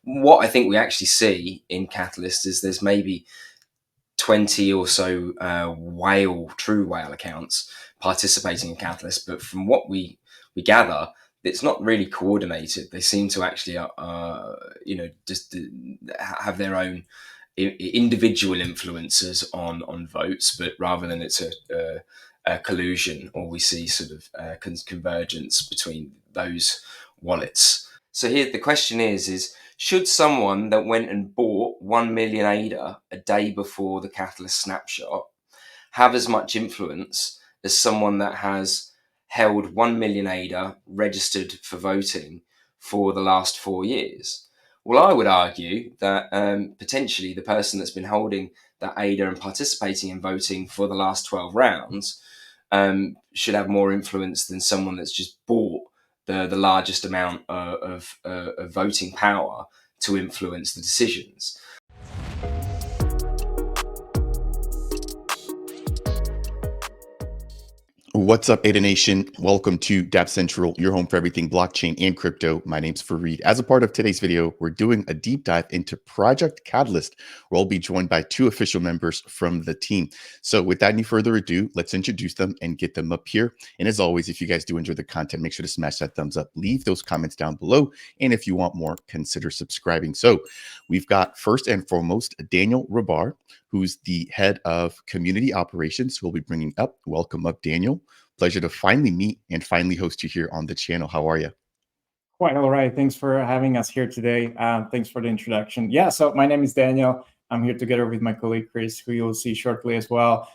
what I think we actually see in Catalyst is there's maybe 20 or so true whale accounts participating in Catalyst, but from what we gather, it's not really coordinated. They seem to actually, just have their own individual influences on votes, but rather than it's a collusion, or we see sort of convergence between those wallets. So here the question is should someone that went and bought 1 million ADA a day before the Catalyst snapshot have as much influence as someone that has held 1 million ADA registered for voting for the last 4 years? Well, I would argue that potentially the person that's been holding that ADA and participating in voting for the last 12 rounds should have more influence than someone that's just bought the largest amount of voting power to influence the decisions. What's up, Ada Nation? Welcome to Dapp Central, your home for everything blockchain and crypto. My name's Fareed. As a part of today's video, we're doing a deep dive into Project Catalyst, where I'll be joined by 2 official members from the team. So without any further ado, let's introduce them and get them up here. And as always, if you guys do enjoy the content, make sure to smash that thumbs up, leave those comments down below. And if you want more, consider subscribing. So we've got first and foremost, Daniel Ribar, who's the head of community operations, who we'll be bringing up. Welcome up, Daniel. Pleasure to finally meet and finally host you here on the channel. How are you? Quite all right. Thanks for having us here today. Thanks for the introduction. Yeah, so my name is Daniel. I'm here together with my colleague, Chris, who you'll see shortly as well.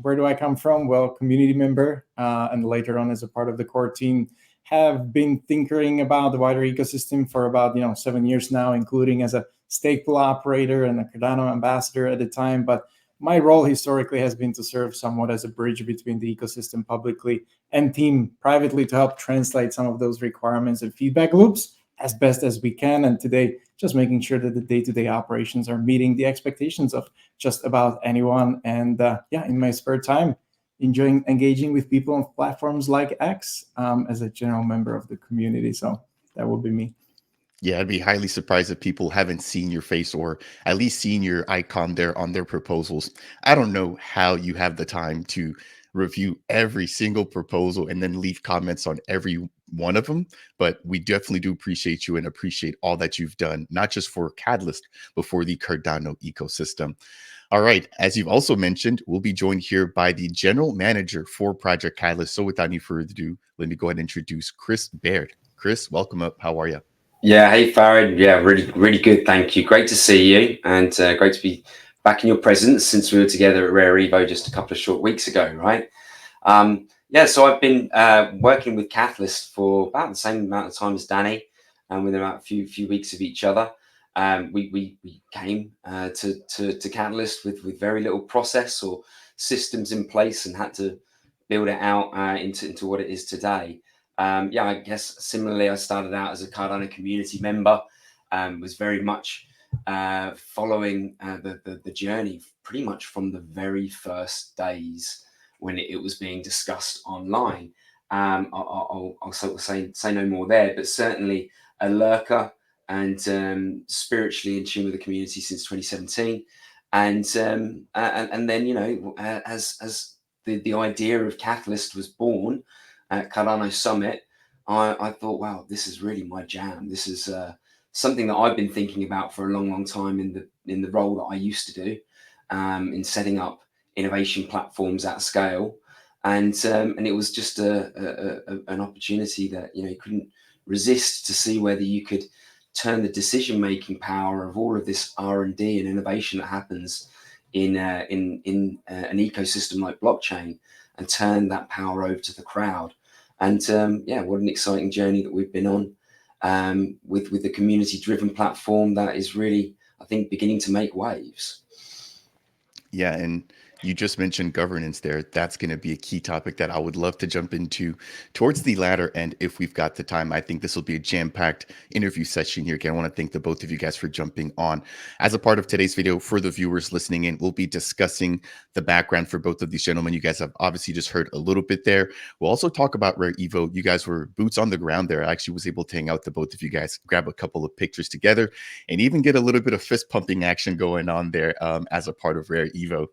Where do I come from? Well, community member, and later on as a part of the core team. Have been tinkering about the wider ecosystem for about 7 years now, including as a stake pool operator and a Cardano ambassador at the time. But my role historically has been to serve somewhat as a bridge between the ecosystem publicly and team privately to help translate some of those requirements and feedback loops as best as we can. And today, just making sure that the day-to-day operations are meeting the expectations of just about anyone. And in my spare time, enjoying engaging with people on platforms like X as a general member of the community. So that will be me. Yeah, I'd be highly surprised if people haven't seen your face or at least seen your icon there on their proposals. I don't know how you have the time to review every single proposal and then leave comments on every one of them, but we definitely do appreciate you and appreciate all that you've done, not just for Catalyst, but for the Cardano ecosystem. All right, as you've also mentioned, we'll be joined here by the general manager for Project Catalyst. So without any further ado, let me go ahead and introduce Chris Baird. Chris, welcome up. How are you? Yeah, hey Farid. Yeah, really good. Thank you. Great to see you, and great to be back in your presence since we were together at Rare Evo just a couple of short weeks ago, right? So I've been working with Catalyst for about the same amount of time as Danny, and within about a few weeks of each other. We came to Catalyst with very little process or systems in place, and had to build it out into what it is today. I guess similarly, I started out as a Cardano community member, was very much following the journey pretty much from the very first days when it was being discussed online. I'll sort of say no more there, but certainly a lurker and spiritually in tune with the community since 2017. And then, as the idea of Catalyst was born at Cardano Summit, I thought, wow, this is really my jam. This is something that I've been thinking about for a long time in the role that I used to do, in setting up innovation platforms at scale, and it was just an opportunity that you couldn't resist, to see whether you could turn the decision-making power of all of this R&D and innovation that happens in an ecosystem like blockchain, and turn that power over to the crowd. And what an exciting journey that we've been on with the community-driven platform that is really, I think, beginning to make waves. Yeah, and You just mentioned governance there. That's going to be a key topic that I would love to jump into towards the latter end if we've got the time. I think this will be a jam-packed interview session here. Again, I want to thank the both of you guys for jumping on. As a part of today's video, for the viewers listening in, we'll be discussing the background for both of these gentlemen. You guys have obviously just heard a little bit there. We'll also talk about Rare Evo. You guys were boots on the ground there. I actually was able to hang out with the both of you guys, grab a couple of pictures together, and even get a little bit of fist pumping action going on there as a part of Rare Evo.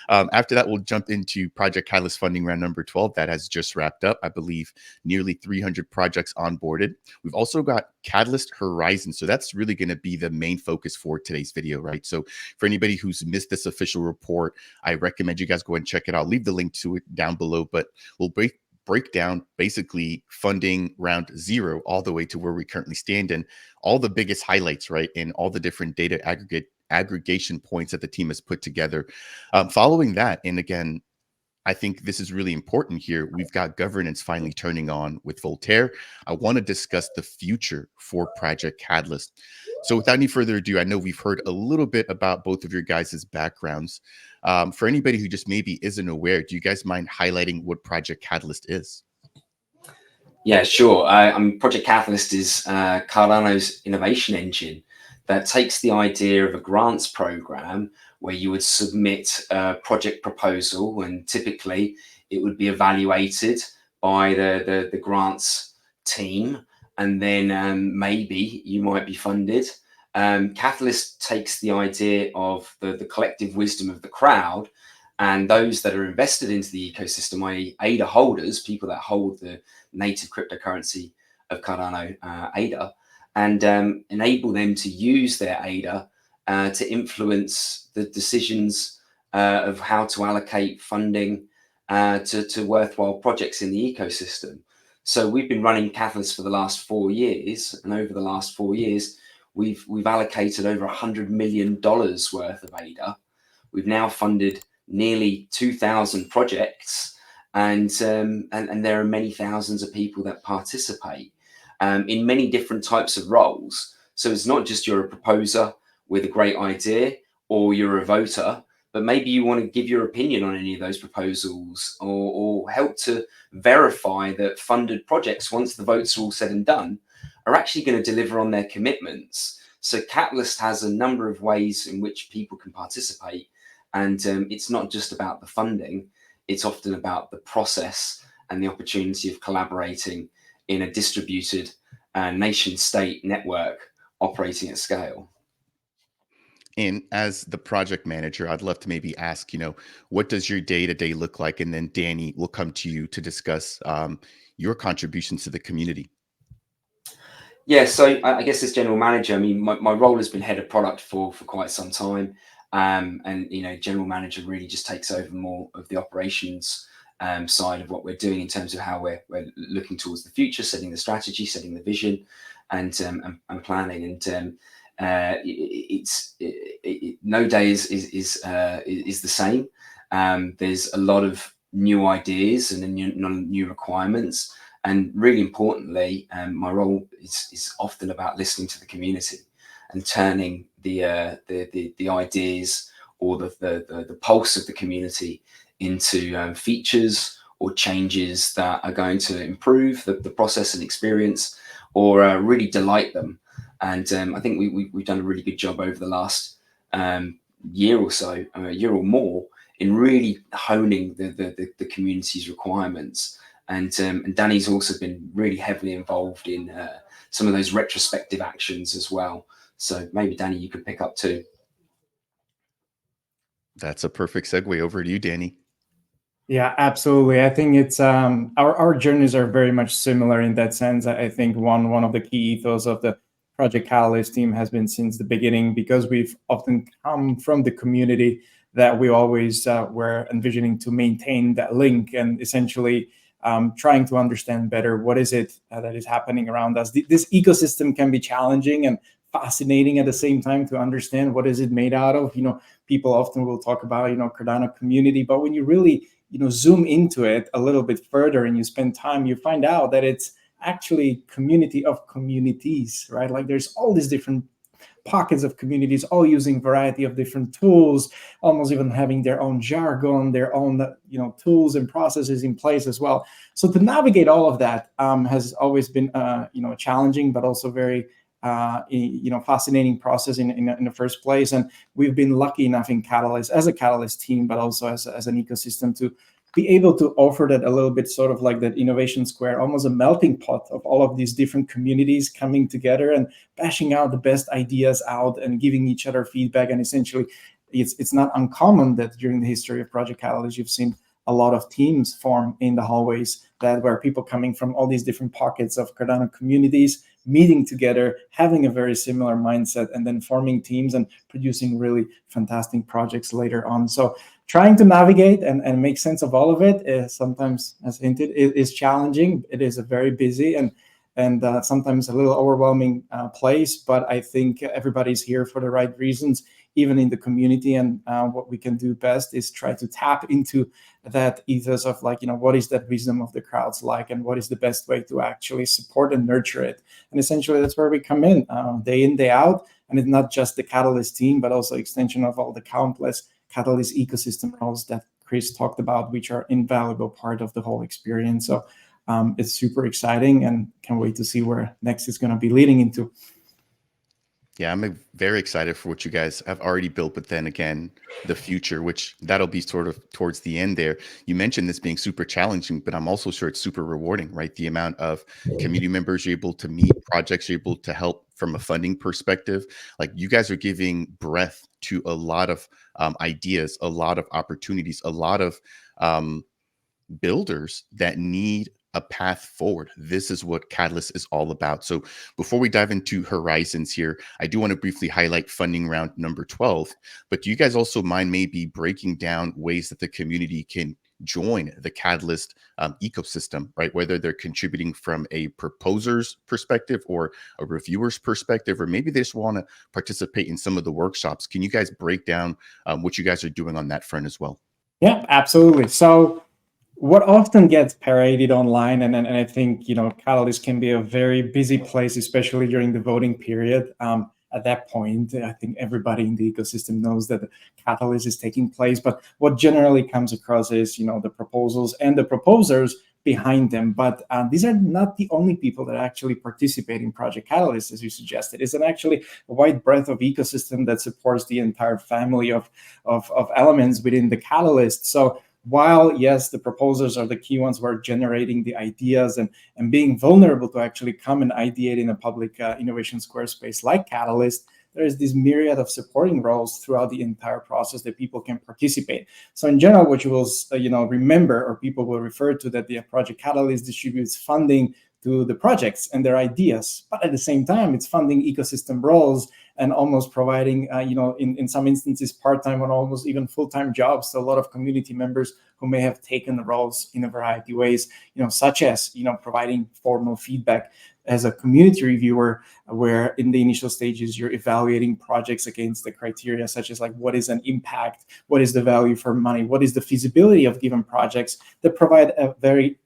After that, we'll jump into Project Catalyst funding round number 12. That has just wrapped up. I believe nearly 300 projects onboarded. We've also got Catalyst Horizon. So that's really going to be the main focus for today's video, right? So for anybody who's missed this official report, I recommend you guys go and check it out. I'll leave the link to it down below, but we'll break down basically funding round 0 all the way to where we currently stand and all the biggest highlights, right? And all the different data aggregation points that the team has put together. Following that, and again, I think this is really important here. We've got governance finally turning on with Voltaire. I want to discuss the future for Project Catalyst. So without any further ado, I know we've heard a little bit about both of your guys' backgrounds. For anybody who just maybe isn't aware, do you guys mind highlighting what Project Catalyst is? Yeah, sure. Project Catalyst is Cardano's innovation engine that takes the idea of a grants program where you would submit a project proposal, and typically it would be evaluated by the grants team, and then maybe you might be funded. Catalyst takes the idea of the collective wisdom of the crowd and those that are invested into the ecosystem, i.e. ADA holders, people that hold the native cryptocurrency of Cardano, ADA, and enable them to use their ADA to influence the decisions of how to allocate funding to worthwhile projects in the ecosystem. So we've been running Catalyst for the last 4 years, and over the last 4 years, we've allocated over $100 million worth of ADA. We've now funded nearly 2,000 projects, and there are many thousands of people that participate in many different types of roles. So it's not just you're a proposer with a great idea or you're a voter, but maybe you want to give your opinion on any of those proposals or help to verify that funded projects, once the votes are all said and done, are actually going to deliver on their commitments. So Catalyst has a number of ways in which people can participate. And it's not just about the funding, it's often about the process and the opportunity of collaborating in a distributed nation-state network operating at scale. And as the project manager, I'd love to maybe ask, what does your day-to-day look like? And then Danny will come to you to discuss your contributions to the community. Yeah, so I guess as general manager, I mean, my role has been head of product for quite some time. And, general manager really just takes over more of the operations side of what we're doing in terms of how we're looking towards the future, setting the strategy, setting the vision, and planning. And no day is the same. There's a lot of new ideas and new requirements. And really importantly, my role is often about listening to the community and turning the ideas or the pulse of the community into features or changes that are going to improve the process and experience, or really delight them. And I think we've done a really good job over the last year or so, a year or more, in really honing the community's requirements. And Danny's also been really heavily involved in some of those retrospective actions as well. So maybe Danny, you could pick up too. That's a perfect segue. Over to you, Danny. Yeah, absolutely. I think it's our journeys are very much similar in that sense. I think one of the key ethos of the Project Catalyst team has been since the beginning, because we've often come from the community, that we always were envisioning to maintain that link and essentially trying to understand better what is it that is happening around us. This ecosystem can be challenging and fascinating at the same time to understand what is it made out of. People often will talk about Cardano community, but when you really zoom into it a little bit further and you spend time, you find out that it's actually community of communities, right? Like there's all these different pockets of communities, all using variety of different tools, almost even having their own jargon, their own tools and processes in place as well. So to navigate all of that has always been challenging, but also very fascinating process in the first place. And we've been lucky enough in Catalyst, as a Catalyst team, but also as an ecosystem, to be able to offer that a little bit sort of like that innovation square, almost a melting pot of all of these different communities coming together and bashing out the best ideas out and giving each other feedback. And essentially, it's not uncommon that during the history of Project Catalyst, you've seen a lot of teams form in the hallways that were people coming from all these different pockets of Cardano communities, meeting together, having a very similar mindset, and then forming teams and producing really fantastic projects later on. So trying to navigate and make sense of all of it is sometimes, as hinted, it is challenging. It is a very busy and sometimes a little overwhelming place, but I think everybody's here for the right reasons, even in the community. And what we can do best is try to tap into that ethos of what is that wisdom of the crowds like, and what is the best way to actually support and nurture it. And essentially, that's where we come in, day out. And it's not just the Catalyst team, but also extension of all the countless Catalyst ecosystem roles that Chris talked about, which are invaluable part of the whole experience. So it's super exciting, and can't wait to see where next is going to be leading into. Yeah, I'm very excited for what you guys have already built, but then again, the future, which that'll be sort of towards the end there. You mentioned this being super challenging, but I'm also sure it's super rewarding, right? The amount of community members you're able to meet, projects you're able to help from a funding perspective. Like, you guys are giving breadth to a lot of ideas, a lot of opportunities, a lot of builders that need a path forward. This is what Catalyst is all about. So before we dive into horizons here, I do want to briefly highlight funding round number 12, but do you guys also mind maybe breaking down ways that the community can join the Catalyst ecosystem, right? Whether they're contributing from a proposer's perspective or a reviewer's perspective, or maybe they just want to participate in some of the workshops. Can you guys break down what you guys are doing on that front as well? Yeah, absolutely. So what often gets paraded online, and I think Catalyst can be a very busy place, especially during the voting period. At that point, I think everybody in the ecosystem knows that the Catalyst is taking place. But what generally comes across is the proposals and the proposers behind them. But these are not the only people that actually participate in Project Catalyst, as you suggested. It's actually a wide breadth of ecosystem that supports the entire family of elements within the Catalyst. So while, yes, the proposers are the key ones who are generating the ideas and being vulnerable to actually come and ideate in a public innovation square space like Catalyst, there is this myriad of supporting roles throughout the entire process that people can participate. So in general, what you will remember, or people will refer to, that the Project Catalyst distributes funding to the projects and their ideas, but at the same time, it's funding ecosystem roles and almost providing, in some instances, part-time or almost even full-time jobs to a lot of community members who may have taken the roles in a variety of ways, such as, providing formal feedback as a community reviewer, where in the initial stages, you're evaluating projects against the criteria, such as what is an impact, what is the value for money, what is the feasibility of given projects, that provide a very,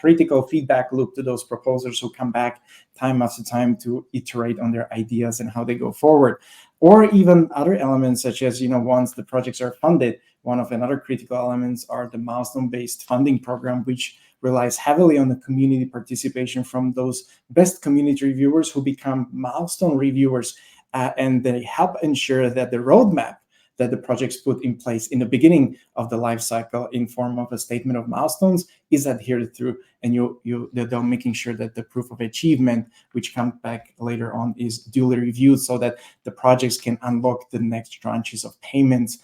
critical feedback loop to those proposers who come back time after time to iterate on their ideas and how they go forward. Or even other elements, such as, once the projects are funded, one of another critical elements are the milestone-based funding program, which relies heavily on the community participation from those best community reviewers who become milestone reviewers, and they help ensure that the roadmap that the projects put in place in the beginning of the life cycle in form of a statement of milestones is adhered through, and they're making sure that the proof of achievement, which comes back later on, is duly reviewed so that the projects can unlock the next tranches of payments.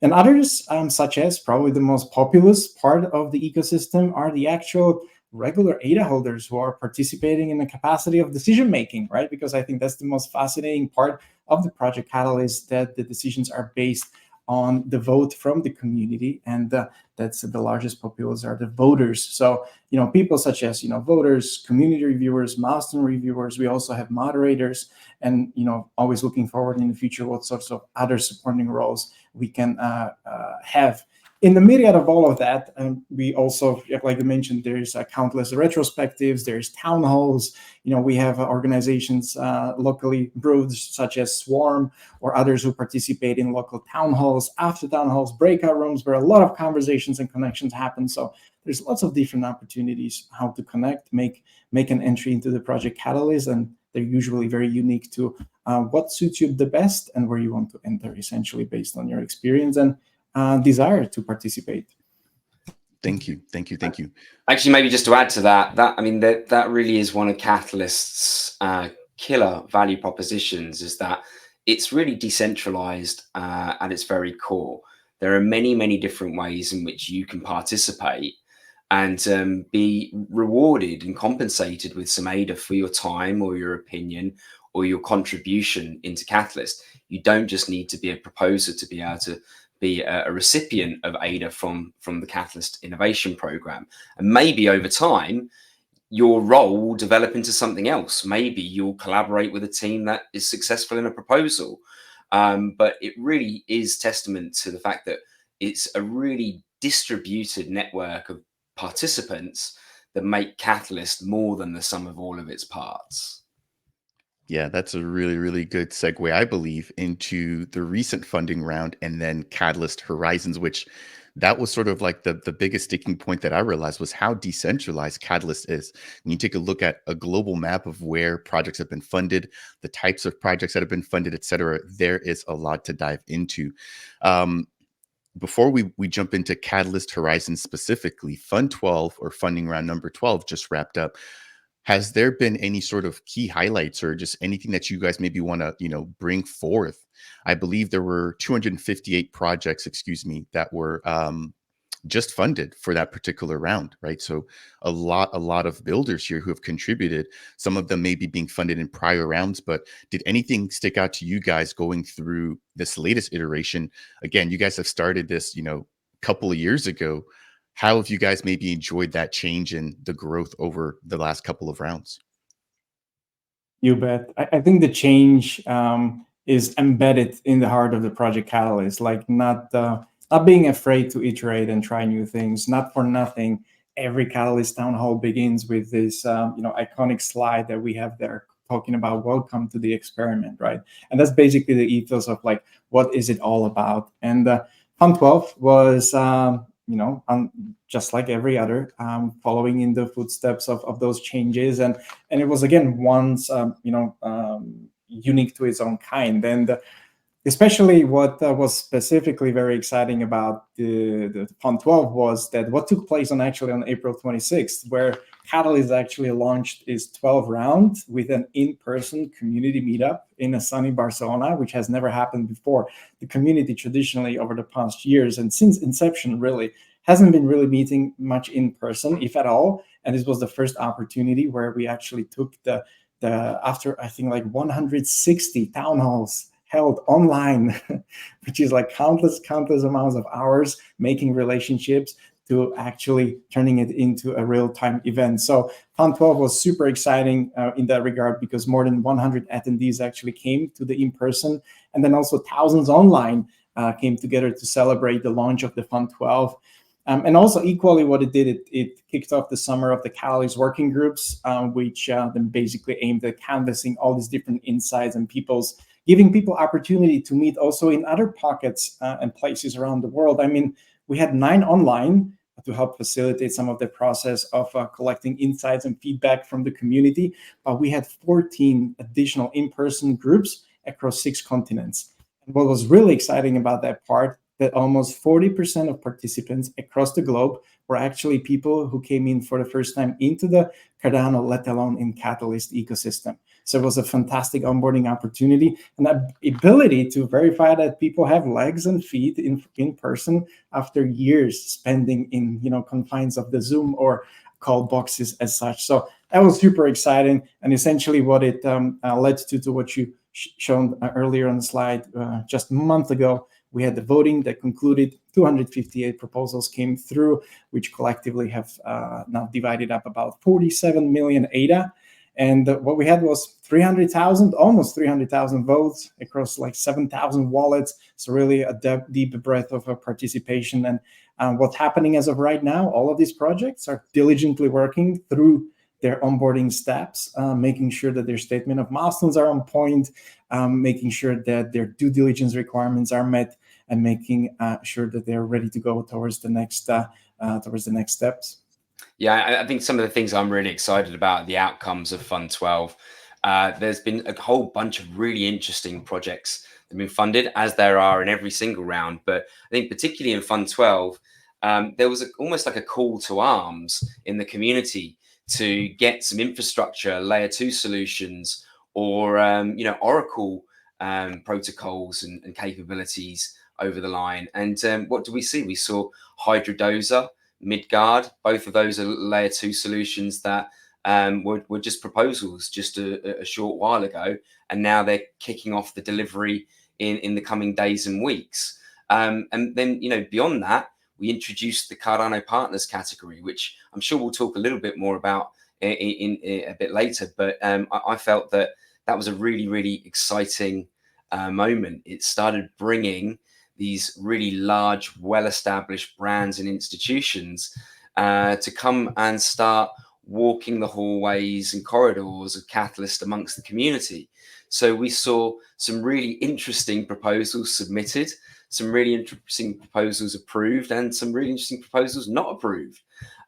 And others, such as probably the most populous part of the ecosystem, are the actual regular ADA holders who are participating in the capacity of decision making, right? Because I think that's the most fascinating part of the Project Catalyst, that the decisions are based on the vote from the community, and that's the largest populace are the voters. So people such as voters, community reviewers, milestone reviewers. We also have moderators, and always looking forward in the future what sorts of other supporting roles we can have in the myriad of all of that, we also, like you mentioned, there's countless retrospectives, there's town halls. We have organizations locally brewed, such as Swarm or others who participate in local town halls, after town halls, breakout rooms, where a lot of conversations and connections happen. So there's lots of different opportunities how to connect, make an entry into the Project Catalyst, and they're usually very unique to what suits you the best and where you want to enter, essentially based on your experience and desire to participate. Thank you. Actually, maybe just to add to that, that really is one of Catalyst's killer value propositions, is that it's really decentralized at its very core. There are many, many different ways in which you can participate and be rewarded and compensated with some ADA for your time or your opinion or your contribution into Catalyst. You don't just need to be a proposer to be able to be a recipient of ADA from the Catalyst Innovation Program. And maybe over time, your role will develop into something else. Maybe you'll collaborate with a team that is successful in a proposal. But it really is testament to the fact that it's a really distributed network of participants that make Catalyst more than the sum of all of its parts. Yeah, that's a really, really good segue, I believe, into the recent funding round and then Catalyst Horizons, which that was sort of like the biggest sticking point that I realized was how decentralized Catalyst is. When you take a look at a global map of where projects have been funded, the types of projects that have been funded, et cetera, there is a lot to dive into. Before we jump into Catalyst Horizons specifically, Fund 12 or funding round number 12 just wrapped up. Has there been any sort of key highlights or just anything that you guys maybe want to, bring forth? I believe there were 258 projects, that were just funded for that particular round, right? So a lot of builders here who have contributed, some of them may be being funded in prior rounds, but did anything stick out to you guys going through this latest iteration? Again, you guys have started this, couple of years ago. How have you guys maybe enjoyed that change in the growth over the last couple of rounds? You bet. I think the change is embedded in the heart of the Project Catalyst, like not being afraid to iterate and try new things. Not for nothing, every Catalyst town hall begins with this iconic slide that we have there talking about welcome to the experiment, right? And that's basically the ethos of like, what is it all about? And Fund 12 was just like every other, following in the footsteps of those changes, and it was again once unique to its own kind. And especially what was specifically very exciting about the Fund 12 was that what took place on April 26th, where Catalyst actually launched its 12th round with an in-person community meetup in a sunny Barcelona, which has never happened before. The community traditionally over the past years and since inception really hasn't been really meeting much in person, if at all. And this was the first opportunity where we actually took the after I think like 160 town halls held online, which is like countless amounts of hours making relationships, to actually turning it into a real-time event. So Fund 12 was super exciting in that regard, because more than 100 attendees actually came to the in-person, and then also thousands online came together to celebrate the launch of the Fund 12. And also equally what it did, it kicked off the summer of the Catalyst working groups, which then basically aimed at canvassing all these different insights and giving people opportunity to meet also in other pockets and places around the world. I mean, we had 9 online to help facilitate some of the process of collecting insights and feedback from the community, but we had 14 additional in-person groups across 6 continents. And what was really exciting about that part, that almost 40% of participants across the globe were actually people who came in for the first time into the Cardano, let alone in Catalyst ecosystem. So it was a fantastic onboarding opportunity, and the ability to verify that people have legs and feet in person after years spending in confines of the Zoom or call boxes as such. So that was super exciting, and essentially what it led to what you shown earlier on the slide just a month ago. We had the voting that concluded. 258 proposals came through, which collectively have now divided up about 47 million ADA. And what we had was almost 300,000 votes across like 7,000 wallets. So really a deep breadth of participation. And What's happening as of right now, all of these projects are diligently working through their onboarding steps, making sure that their statement of milestones are on point, making sure that their due diligence requirements are met, and making sure that they're ready to go towards the next steps. Yeah, I think some of the things I'm really excited about, the outcomes of Fund 12. There's been a whole bunch of really interesting projects that have been funded, as there are in every single round. But I think particularly in Fund 12, there was almost like a call to arms in the community to get some infrastructure, layer 2 solutions, or Oracle protocols and capabilities over the line. And what do we see? We saw Hydrodoza, Midgard. Both of those are layer 2 solutions that were just proposals just a short while ago, and now they're kicking off the delivery in the coming days and weeks. And then, beyond that, we introduced the Cardano partners category, which I'm sure we'll talk a little bit more about in a bit later. But I felt that was a really, really exciting moment. It started bringing these really large, well-established brands and institutions to come and start walking the hallways and corridors of Catalyst amongst the community. So we saw some really interesting proposals submitted, some really interesting proposals approved, and some really interesting proposals not approved.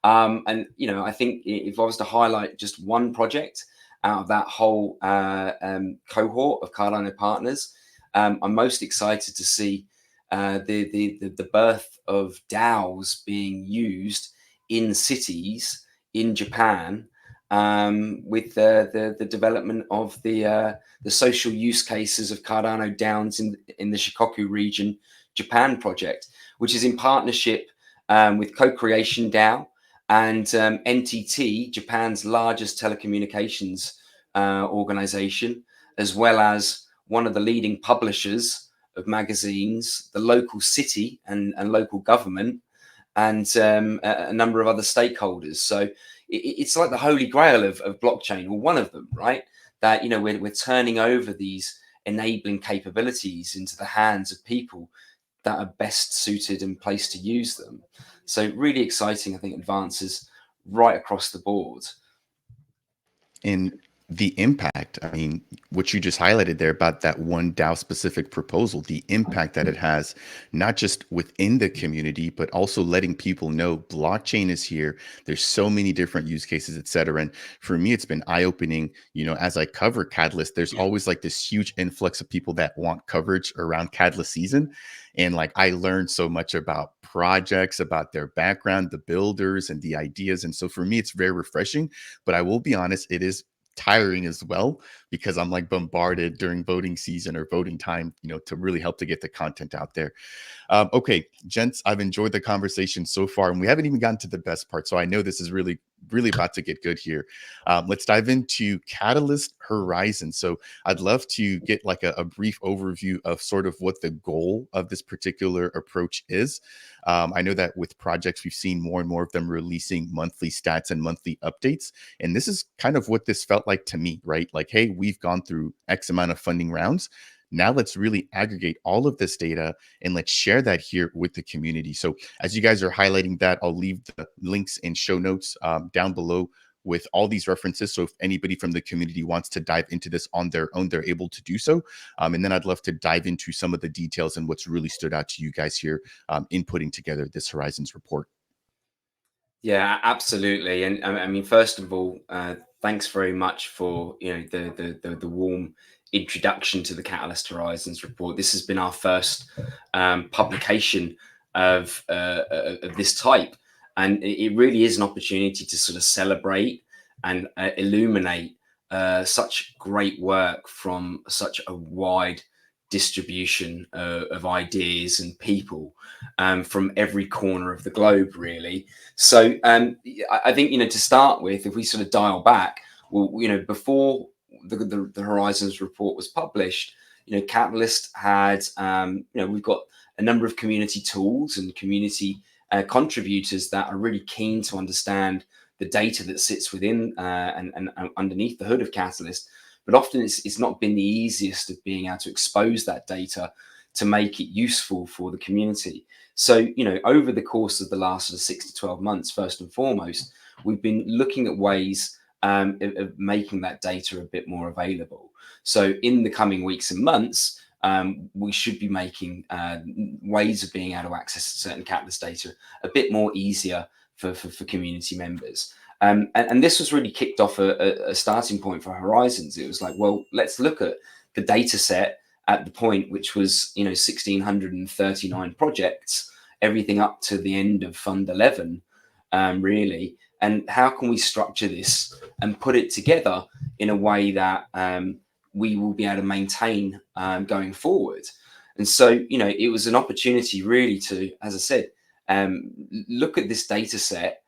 And I think if I was to highlight just one project out of that whole cohort of Cardano partners, I'm most excited to see the birth of DAOs being used in cities in Japan, with the development of the social use cases of Cardano DAOs in the Shikoku region, Japan project, which is in partnership with Co-Creation DAO and NTT, Japan's largest telecommunications organization, as well as one of the leading publishers of magazines, the local city and local government, and a number of other stakeholders. So it's like the holy grail of blockchain, or one of them, right? That we're turning over these enabling capabilities into the hands of people that are best suited and placed to use them. So really exciting, I think, advances right across the board. And the impact, I mean, what you just highlighted there about that one DAO specific proposal, the impact that it has, not just within the community, but also letting people know blockchain is here. There's so many different use cases, et cetera. And for me, it's been eye-opening, as I cover Catalyst, there's always like this huge influx of people that want coverage around Catalyst season. And like, I learned so much about projects, about their background, the builders and the ideas. And so for me, it's very refreshing, but I will be honest, it is tiring as well, because I'm like bombarded during voting season or voting time, to really help to get the content out there. Okay, gents, I've enjoyed the conversation so far, and we haven't even gotten to the best part. So I know this is really, really about to get good here. Let's dive into Catalyst Horizon. So I'd love to get like a brief overview of sort of what the goal of this particular approach is. I know that with projects, we've seen more and more of them releasing monthly stats and monthly updates. And this is kind of what this felt like to me, right? Like, hey, we've gone through X amount of funding rounds. Now let's really aggregate all of this data and let's share that here with the community. So as you guys are highlighting that, I'll leave the links and show notes down below with all these references. So if anybody from the community wants to dive into this on their own, they're able to do so. And then I'd love to dive into some of the details and what's really stood out to you guys here in putting together this Horizons report. Yeah, absolutely. And I mean, first of all, thanks very much for the warm introduction to the Catalyst Horizons report. This has been our first publication of this type, and it really is an opportunity to sort of celebrate and illuminate such great work from such a wide distribution of ideas and people from every corner of the globe, really. So I think, to start with, if we sort of dial back, well, before the Horizons report was published, Catalyst had, we've got a number of community tools and community contributors that are really keen to understand the data that sits within and underneath the hood of Catalyst. but often it's not been the easiest of being able to expose that data to make it useful for the community. So, over the course of the last sort of 6 to 12 months, first and foremost, we've been looking at ways of making that data a bit more available. So in the coming weeks and months, we should be making ways of being able to access certain Catalyst data a bit more easier for community members. And this was really kicked off a starting point for Horizons. It was like, well, let's look at the data set at the point, which was 1,639 projects, everything up to the end of Fund 11, really. And how can we structure this and put it together in a way that we will be able to maintain going forward? And so, it was an opportunity really to, as I said, look at this data set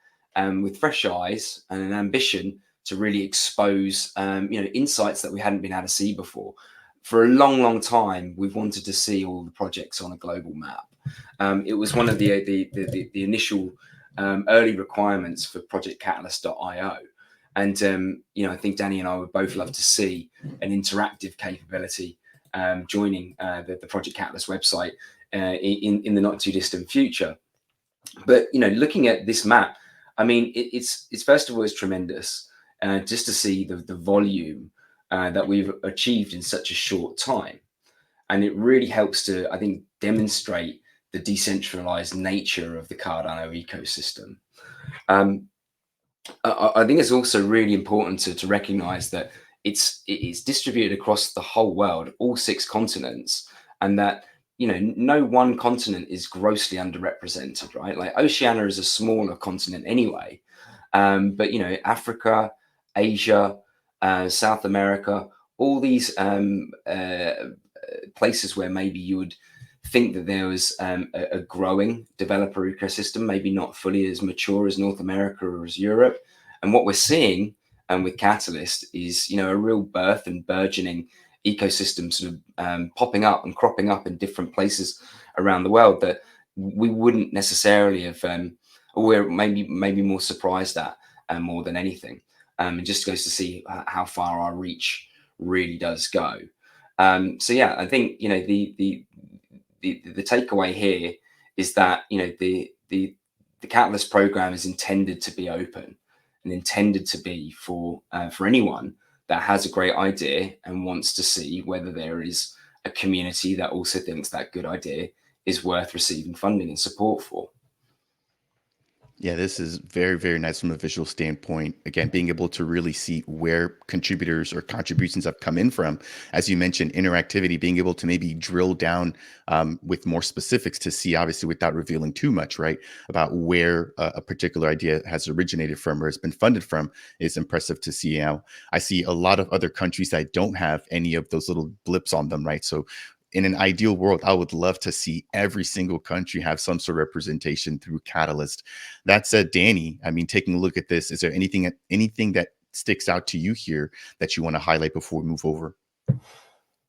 with fresh eyes and an ambition to really expose, insights that we hadn't been able to see before. For a long, long time, we've wanted to see all the projects on a global map. It was one of the initial early requirements for Project Catalyst.io. And, I think Danny and I would both love to see an interactive capability joining the Project Catalyst website in the not too distant future. But, looking at this map, I mean, it's first of all, it's tremendous just to see the volume that we've achieved in such a short time. And it really helps to, I think, demonstrate the decentralized nature of the Cardano ecosystem. I think it's also really important to recognize that it's distributed across the whole world, all 6 continents, and that no one continent is grossly underrepresented, right? Like Oceania is a smaller continent anyway, but Africa, Asia, South America, all these places where maybe you would think that there was a growing developer ecosystem, maybe not fully as mature as North America or as Europe. And what we're seeing with Catalyst is, a real birth and burgeoning ecosystem sort of popping up and cropping up in different places around the world that we wouldn't necessarily have, or we're maybe more surprised at more than anything. It just goes to see how far our reach really does go. So yeah, I think the takeaway here is that the Catalyst program is intended to be open and intended to be for anyone that has a great idea and wants to see whether there is a community that also thinks that good idea is worth receiving funding and support for. Yeah, this is very, very nice from a visual standpoint. Again, being able to really see where contributors or contributions have come in from. As you mentioned, interactivity, being able to maybe drill down with more specifics to see, obviously, without revealing too much, right, about where a particular idea has originated from or has been funded from is impressive to see. Now, I see a lot of other countries that don't have any of those little blips on them, right? So in an ideal world, I would love to see every single country have some sort of representation through Catalyst. That said, Danny, I mean, taking a look at this, is there anything that sticks out to you here that you want to highlight before we move over?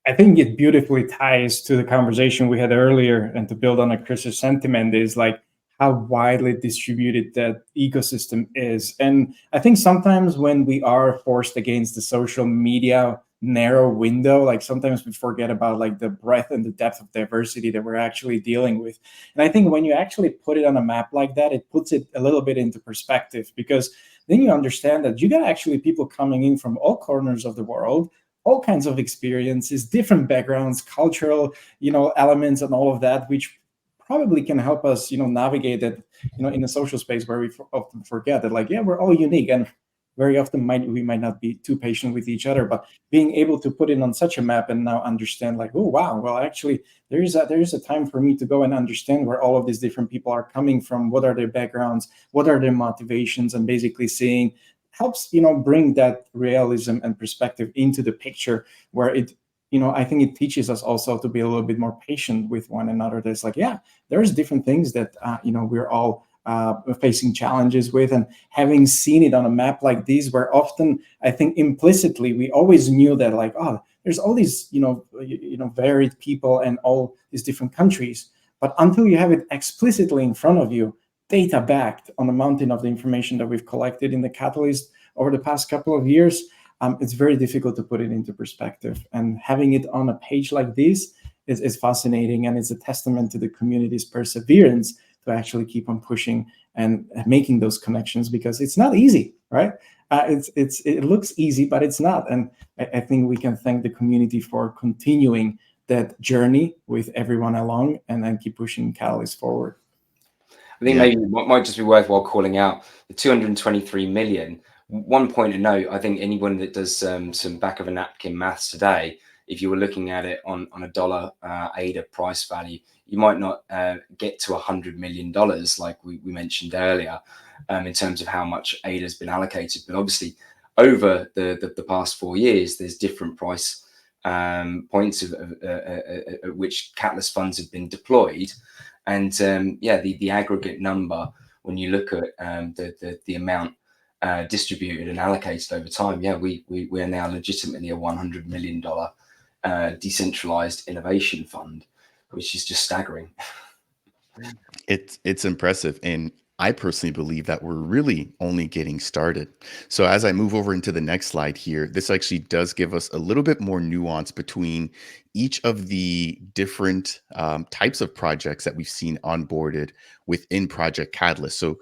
I think it beautifully ties to the conversation we had earlier, and to build on a Chris's sentiment is like how widely distributed that ecosystem is. And I think sometimes when we are forced against the social media narrow window, like sometimes we forget about like the breadth and the depth of diversity that we're actually dealing with. And I think when you actually put it on a map like that, it puts it a little bit into perspective, because then you understand that you got actually people coming in from all corners of the world, all kinds of experiences, different backgrounds, cultural, elements and all of that, which probably can help us, navigate it, in a social space where we often forget that, like, yeah, we're all unique, and very often we might not be too patient with each other. But being able to put it on such a map and now understand, like, oh wow, well, actually, there is a time for me to go and understand where all of these different people are coming from, what are their backgrounds, what are their motivations, and basically seeing helps, bring that realism and perspective into the picture, where it, I think it teaches us also to be a little bit more patient with one another. There's like, yeah, there's different things that, we're all facing challenges with. And having seen it on a map like this, where often I think implicitly we always knew that, like, oh, there's all these, varied people and all these different countries. But until you have it explicitly in front of you, data backed on a mountain of the information that we've collected in the Catalyst over the past couple of years, it's very difficult to put it into perspective. And having it on a page like this is fascinating, and it's a testament to the community's perseverance to actually keep on pushing and making those connections, because it's not easy, right? It looks easy, but it's not. And I think we can thank the community for continuing that journey with everyone along, and then keep pushing Catalyst forward. I think maybe what might just be worthwhile calling out the 223 million. One point of note, I think anyone that does some back of a napkin maths today, if you were looking at it on a dollar ADA price value, you might not get to $100 million like we mentioned earlier, in terms of how much ADA has been allocated. But obviously, over the past 4 years, there's different price points at which Catalyst funds have been deployed. And the aggregate number, when you look at the amount distributed and allocated over time, we are now legitimately a $100 million decentralized innovation fund, which is just staggering. It's impressive. And I personally believe that we're really only getting started. So as I move over into the next slide here, this actually does give us a little bit more nuance between each of the different types of projects that we've seen onboarded within Project Catalyst. So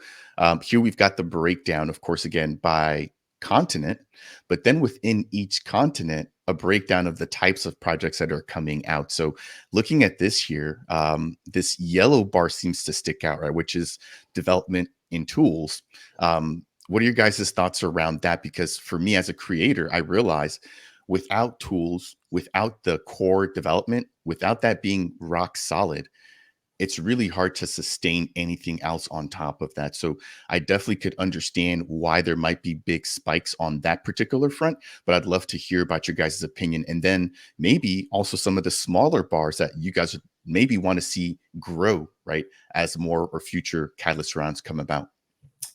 here we've got the breakdown, of course, again, by continent, but then within each continent, a breakdown of the types of projects that are coming out. So looking at this here, this yellow bar seems to stick out, right? Which is development in tools. What are your guys' thoughts around that? Because for me as a creator, I realize without tools, without the core development, without that being rock solid, it's really hard to sustain anything else on top of that. So I definitely could understand why there might be big spikes on that particular front, but I'd love to hear about your guys' opinion. And then maybe also some of the smaller bars that you guys maybe want to see grow, right, as more or future Catalyst rounds come about.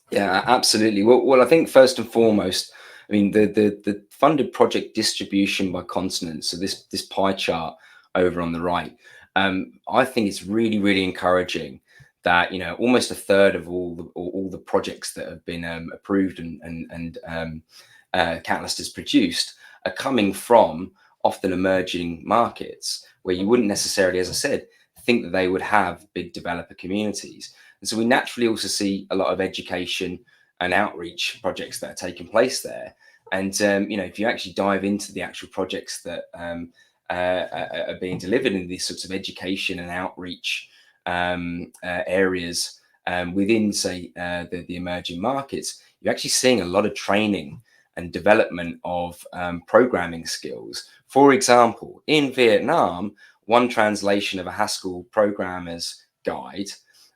Yeah, absolutely. Well, I think first and foremost, I mean, the funded project distribution by continent. So this pie chart over on the right, I think it's really, really encouraging that, you know, almost a third of all the projects that have been approved and Catalyst has produced are coming from often emerging markets where you wouldn't necessarily, as I said, think that they would have big developer communities. And so we naturally also see a lot of education and outreach projects that are taking place there. And you know, if you actually dive into the actual projects that are being delivered in these sorts of education and outreach areas within, say, the emerging markets, you're actually seeing a lot of training and development of programming skills. For example, in Vietnam, one translation of a Haskell programmer's guide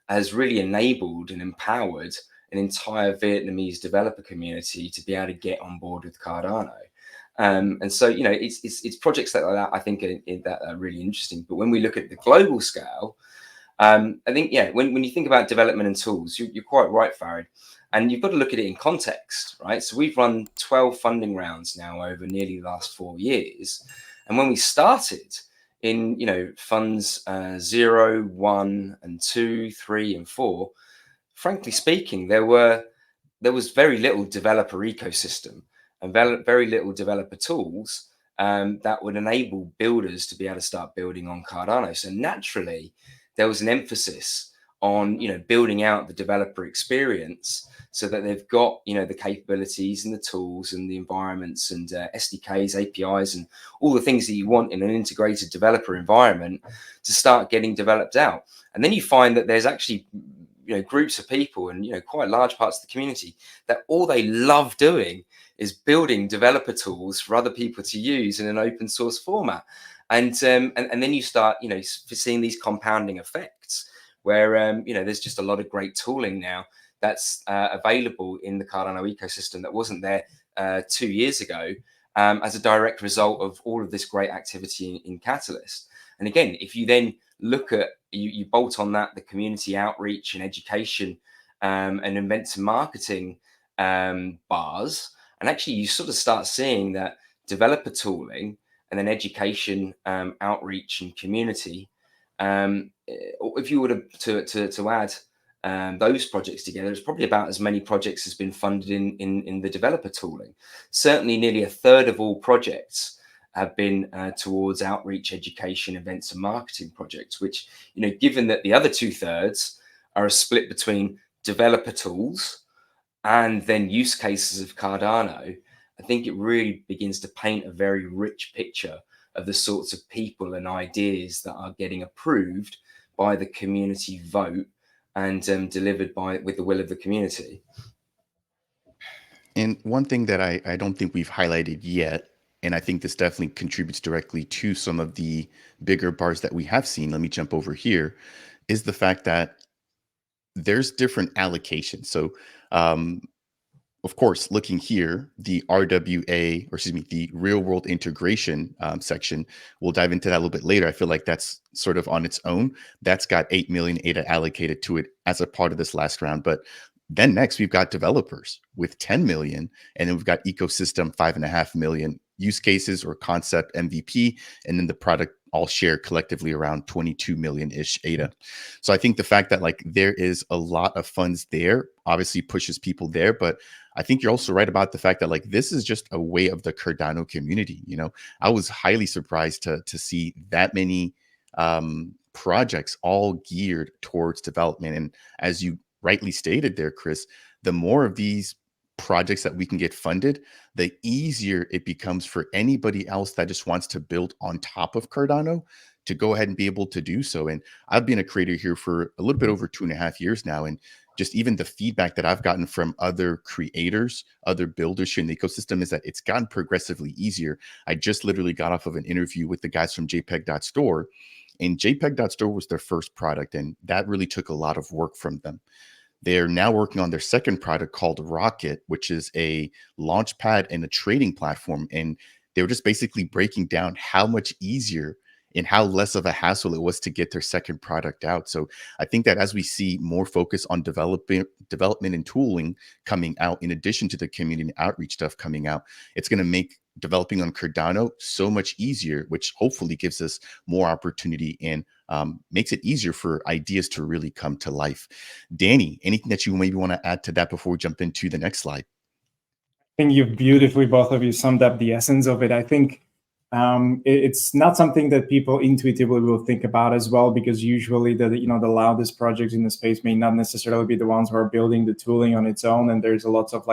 has really enabled and empowered an entire Vietnamese developer community to be able to get on board with Cardano. And so, you know, it's projects like that I think are really interesting. But when we look at the global scale, I think, yeah, when you think about development and tools, you're quite right, Farid. And you've got to look at it in context, right? So we've run 12 funding rounds now over nearly the last 4 years. And when we started in, you know, funds 0, 1, and 2, 3, and 4, frankly speaking, there was very little developer ecosystem and very little developer tools that would enable builders to be able to start building on Cardano. So naturally, there was an emphasis on, you know, building out the developer experience so that they've got, you know, the capabilities and the tools and the environments and SDKs, APIs, and all the things that you want in an integrated developer environment to start getting developed out. And then you find that there's actually, you know, groups of people and, you know, quite large parts of the community that all they love doing is building developer tools for other people to use in an open source format. And then you start, you know, seeing these compounding effects where, you know, there's just a lot of great tooling now that's available in the Cardano ecosystem that wasn't there 2 years ago as a direct result of all of this great activity in Catalyst. And again, if you then look at, you bolt on that the community outreach and education and events and marketing bars, and actually you sort of start seeing that developer tooling and then education, outreach and community. If you were to add those projects together, it's probably about as many projects as been funded in the developer tooling. Certainly, nearly a third of all projects have been towards outreach, education, events, and marketing projects. Which, given that the other 2/3 are a split between developer tools and then use cases of Cardano, I think it really begins to paint a very rich picture of the sorts of people and ideas that are getting approved by the community vote and delivered with the will of the community. And one thing that I don't think we've highlighted yet, and I think this definitely contributes directly to some of the bigger bars that we have seen, let me jump over here, is the fact that there's different allocations. So of course, looking here, the RWA, or excuse me, the real world integration section, we'll dive into that a little bit later. I feel like that's sort of on its own. That's got 8 million ADA allocated to it as a part of this last round. But then next, we've got developers with 10 million, and then we've got ecosystem 5.5 million use cases or concept MVP, and then the product all share collectively around 22 million-ish ADA. So I think the fact that like there is a lot of funds there obviously pushes people there, but I think you're also right about the fact that like this is just a way of the Cardano community. I was highly surprised to see that many projects all geared towards development. And as you rightly stated there, Chris, the more of these projects that we can get funded, the easier it becomes for anybody else that just wants to build on top of Cardano to go ahead and be able to do so. And I've been a creator here for a little bit over 2.5 years now. And just even the feedback that I've gotten from other creators, other builders here in the ecosystem is that it's gotten progressively easier. I just literally got off of an interview with the guys from JPEG.store, and JPEG.store was their first product. And that really took a lot of work from them. They're now working on their second product called Rocket, which is a launch pad and a trading platform. And they were just basically breaking down how much easier and how less of a hassle it was to get their second product out. So I think that as we see more focus on development and tooling coming out, in addition to the community outreach stuff coming out, it's going to make developing on Cardano so much easier, which hopefully gives us more opportunity and makes it easier for ideas to really come to life. Danny, anything that you maybe want to add to that before we jump into the next slide? I think you've beautifully, both of you, summed up the essence of it. I think it's not something that people intuitively will think about as well, because usually the loudest projects in the space may not necessarily be the ones who are building the tooling on its own, and there's a lots of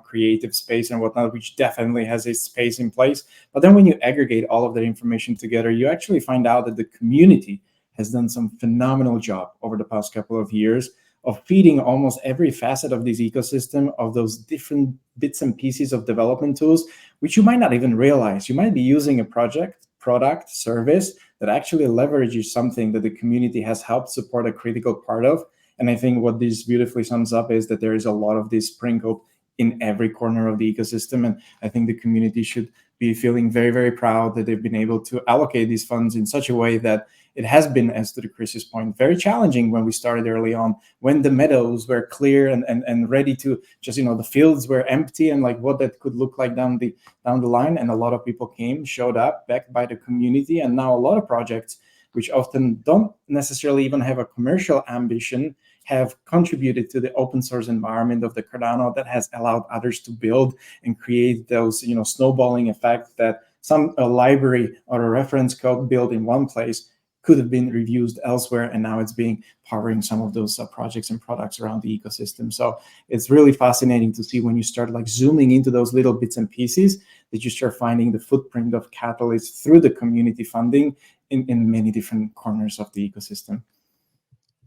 creative space and whatnot, which definitely has its space in place. But then when you aggregate all of that information together, you actually find out that the community has done some phenomenal job over the past couple of years of feeding almost every facet of this ecosystem, of those different bits and pieces of development tools, which you might not even realize. You might be using a project, product, service that actually leverages something that the community has helped support a critical part of. And I think what this beautifully sums up is that there is a lot of this sprinkled in every corner of the ecosystem. And I think the community should be feeling very, very proud that they've been able to allocate these funds in such a way that it has been, as to Chris's point, very challenging when we started early on, when the meadows were clear and ready to just, the fields were empty, and like what that could look like down the line. And a lot of people showed up, backed by the community. And now a lot of projects, which often don't necessarily even have a commercial ambition, have contributed to the open source environment of the Cardano that has allowed others to build and create those, snowballing effects that some library or a reference code built in one place could have been reused elsewhere, and now it's being powering some of those projects and products around the ecosystem. So it's really fascinating to see when you start zooming into those little bits and pieces, that you start finding the footprint of Catalyst through the community funding in many different corners of the ecosystem.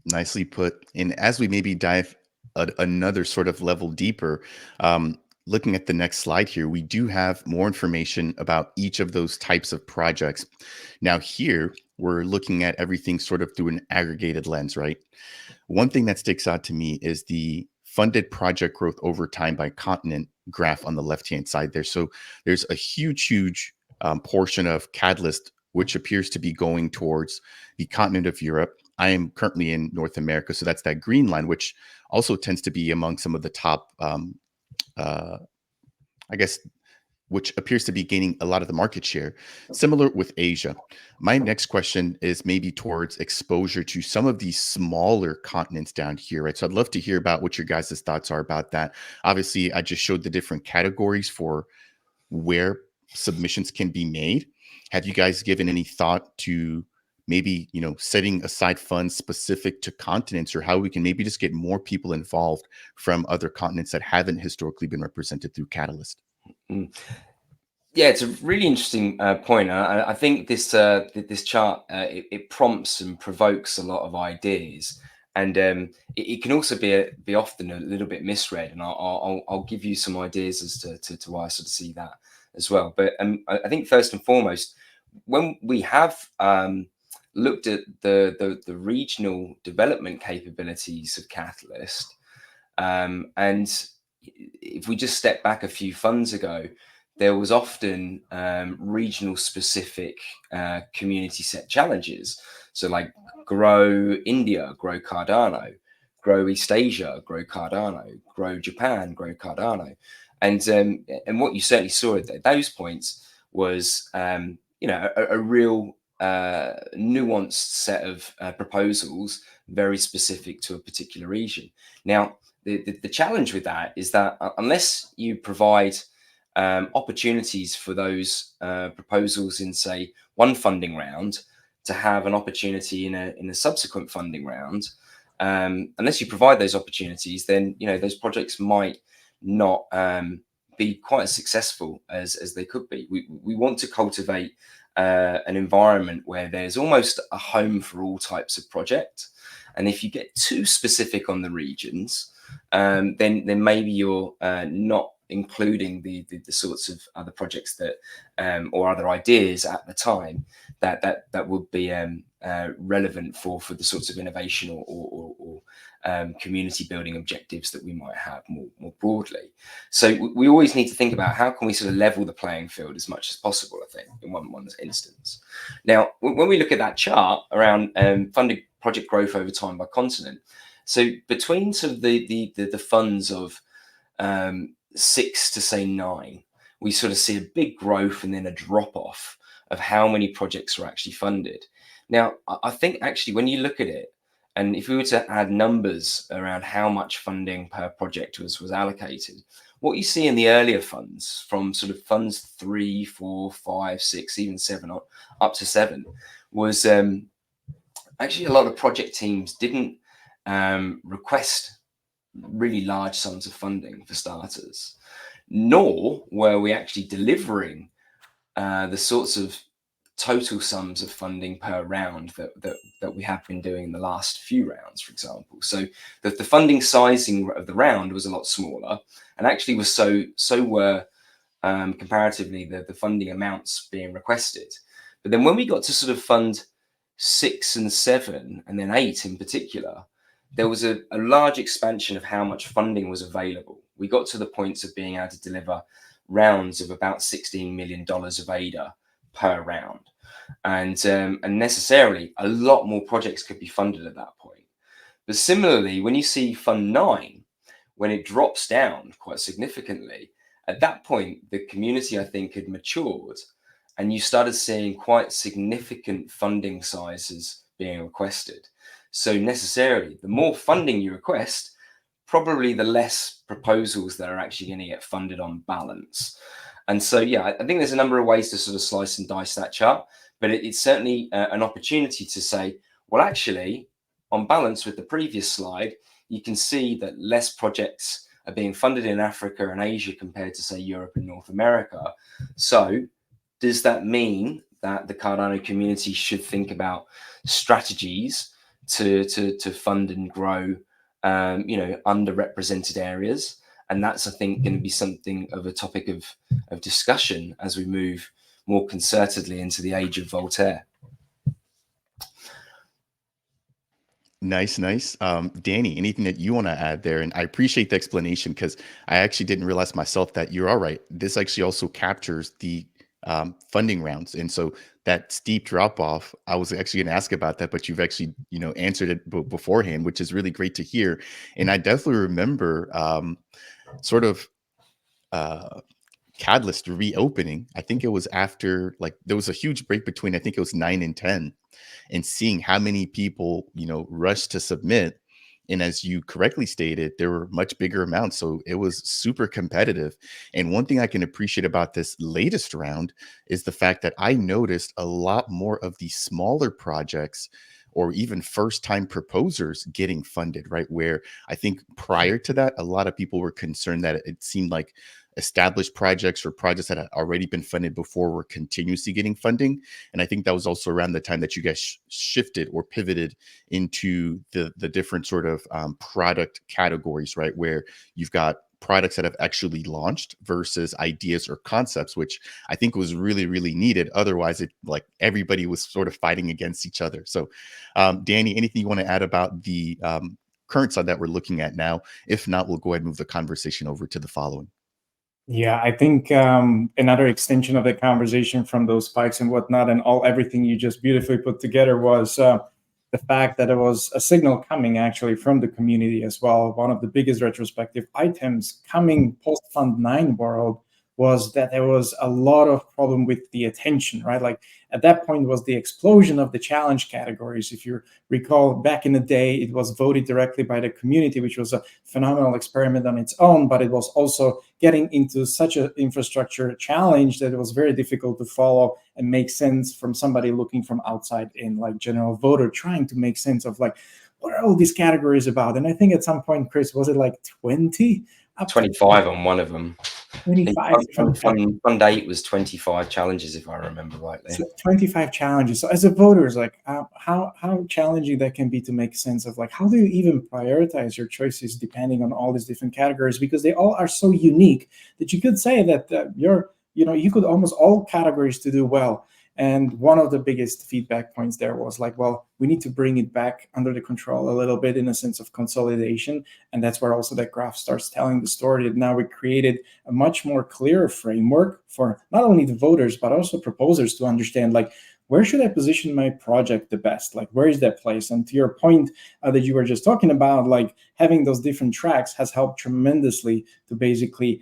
Nicely put. And as we maybe dive another sort of level deeper, looking at the next slide here, we do have more information about each of those types of projects. Now here, we're looking at everything sort of through an aggregated lens, right? One thing that sticks out to me is the funded project growth over time by continent graph on the left-hand side there. So there's a huge portion of Catalyst, which appears to be going towards the continent of Europe. I am currently in North America, so that's that green line, which also tends to be among some of the top, I guess, which appears to be gaining a lot of the market share, similar with Asia. My next question is maybe towards exposure to some of these smaller continents down here, right? So I'd love to hear about what your guys' thoughts are about that. Obviously, I just showed the different categories for where submissions can be made. Have you guys given any thought to maybe, setting aside funds specific to continents, or how we can maybe just get more people involved from other continents that haven't historically been represented through Catalyst? Mm. Yeah, it's a really interesting point. I think this chart it prompts and provokes a lot of ideas, and it can also be often a little bit misread. And I'll give you some ideas as to why I sort of see that as well. But I think first and foremost, when we have looked at the regional development capabilities of Catalyst, and if we just step back a few funds ago, there was often regional specific community set challenges. So like grow India, grow Cardano, grow East Asia, grow Cardano, grow Japan, grow Cardano. And what you certainly saw at those points was, a real nuanced set of proposals, very specific to a particular region. Now, the challenge with that is that unless you provide opportunities for those proposals in, say, one funding round to have an opportunity in a subsequent funding round, unless you provide those opportunities, then those projects might not be quite as successful as they could be. We want to cultivate an environment where there's almost a home for all types of project. And if you get too specific on the regions, then maybe you're not including the sorts of other projects that or other ideas at the time that would be relevant for the sorts of innovation or community building objectives that we might have more broadly. So we always need to think about how can we sort of level the playing field as much as possible, I think, in one instance. Now, when we look at that chart around funded project growth over time by continent, so between sort of the funds of 6 to say 9, we sort of see a big growth and then a drop off of how many projects are actually funded. Now, I think actually when you look at it, and if we were to add numbers around how much funding per project was allocated, what you see in the earlier funds, from sort of funds 3, 4, 5, 6, even 7, up to 7, was actually a lot of project teams didn't request really large sums of funding for starters, nor were we actually delivering the sorts of total sums of funding per round that we have been doing in the last few rounds, for example. So the funding sizing of the round was a lot smaller, and actually was so were comparatively the funding amounts being requested. But then when we got to sort of fund 6 and 7, and then 8 in particular, there was a large expansion of how much funding was available. We got to the points of being able to deliver rounds of about $16 million of ADA per round. And necessarily a lot more projects could be funded at that point. But similarly, when you see Fund 9, when it drops down quite significantly, at that point, the community, I think, had matured, and you started seeing quite significant funding sizes being requested. So necessarily, the more funding you request, probably the less proposals that are actually going to get funded on balance. And so, yeah, I think there's a number of ways to sort of slice and dice that chart, but it's certainly an opportunity to say, well, actually, on balance with the previous slide, you can see that less projects are being funded in Africa and Asia compared to, say, Europe and North America. So does that mean that the Cardano community should think about strategies to fund and grow underrepresented areas? And that's, I think, going to be something of a topic of discussion as we move more concertedly into the age of Voltaire. Nice. Danny, anything that you want to add there? And I appreciate the explanation, because I actually didn't realize myself that you're all right. This actually also captures the funding rounds. And so that steep drop off, I was actually going to ask about that, but you've actually, answered it beforehand, which is really great to hear. And I definitely remember Catalyst reopening, I think it was after, like, there was a huge break between, I think it was 9 and 10, and seeing how many people, rushed to submit. And as you correctly stated, there were much bigger amounts. So it was super competitive. And one thing I can appreciate about this latest round is the fact that I noticed a lot more of the smaller projects or even first time proposers getting funded, right? Where I think prior to that, a lot of people were concerned that it seemed like established projects or projects that had already been funded before were continuously getting funding. And I think that was also around the time that you guys shifted or pivoted into the different sort of product categories, right? Where you've got products that have actually launched versus ideas or concepts, which I think was really, really needed. Otherwise, it like everybody was sort of fighting against each other. So, Danny, anything you want to add about the current side that we're looking at now? If not, we'll go ahead and move the conversation over to the following. Yeah, I think another extension of the conversation from those spikes and whatnot, and everything you just beautifully put together was the fact that there was a signal coming actually from the community as well. One of the biggest retrospective items coming post Fund 9 world was that there was a lot of problem with the attention, right? Like at that point was the explosion of the challenge categories. If you recall, back in the day, it was voted directly by the community, which was a phenomenal experiment on its own, but it was also getting into such an infrastructure challenge that it was very difficult to follow and make sense from somebody looking from outside in, like general voter trying to make sense of like, what are all these categories about? And I think at some point, Chris, was it like 20? 25 on one of them. 25 Fund 8 was 25 challenges, if I remember rightly. So 25 challenges. So as a voter, like how challenging that can be to make sense of like, how do you even prioritize your choices depending on all these different categories? Because they all are so unique that you could say that you could almost all categories to do well. And one of the biggest feedback points there was like, well, we need to bring it back under the control a little bit in a sense of consolidation. And that's where also that graph starts telling the story that now we created a much more clear framework for not only the voters, but also proposers to understand like, where should I position my project the best? Like, where is that place? And to your point that you were just talking about, like having those different tracks has helped tremendously to basically,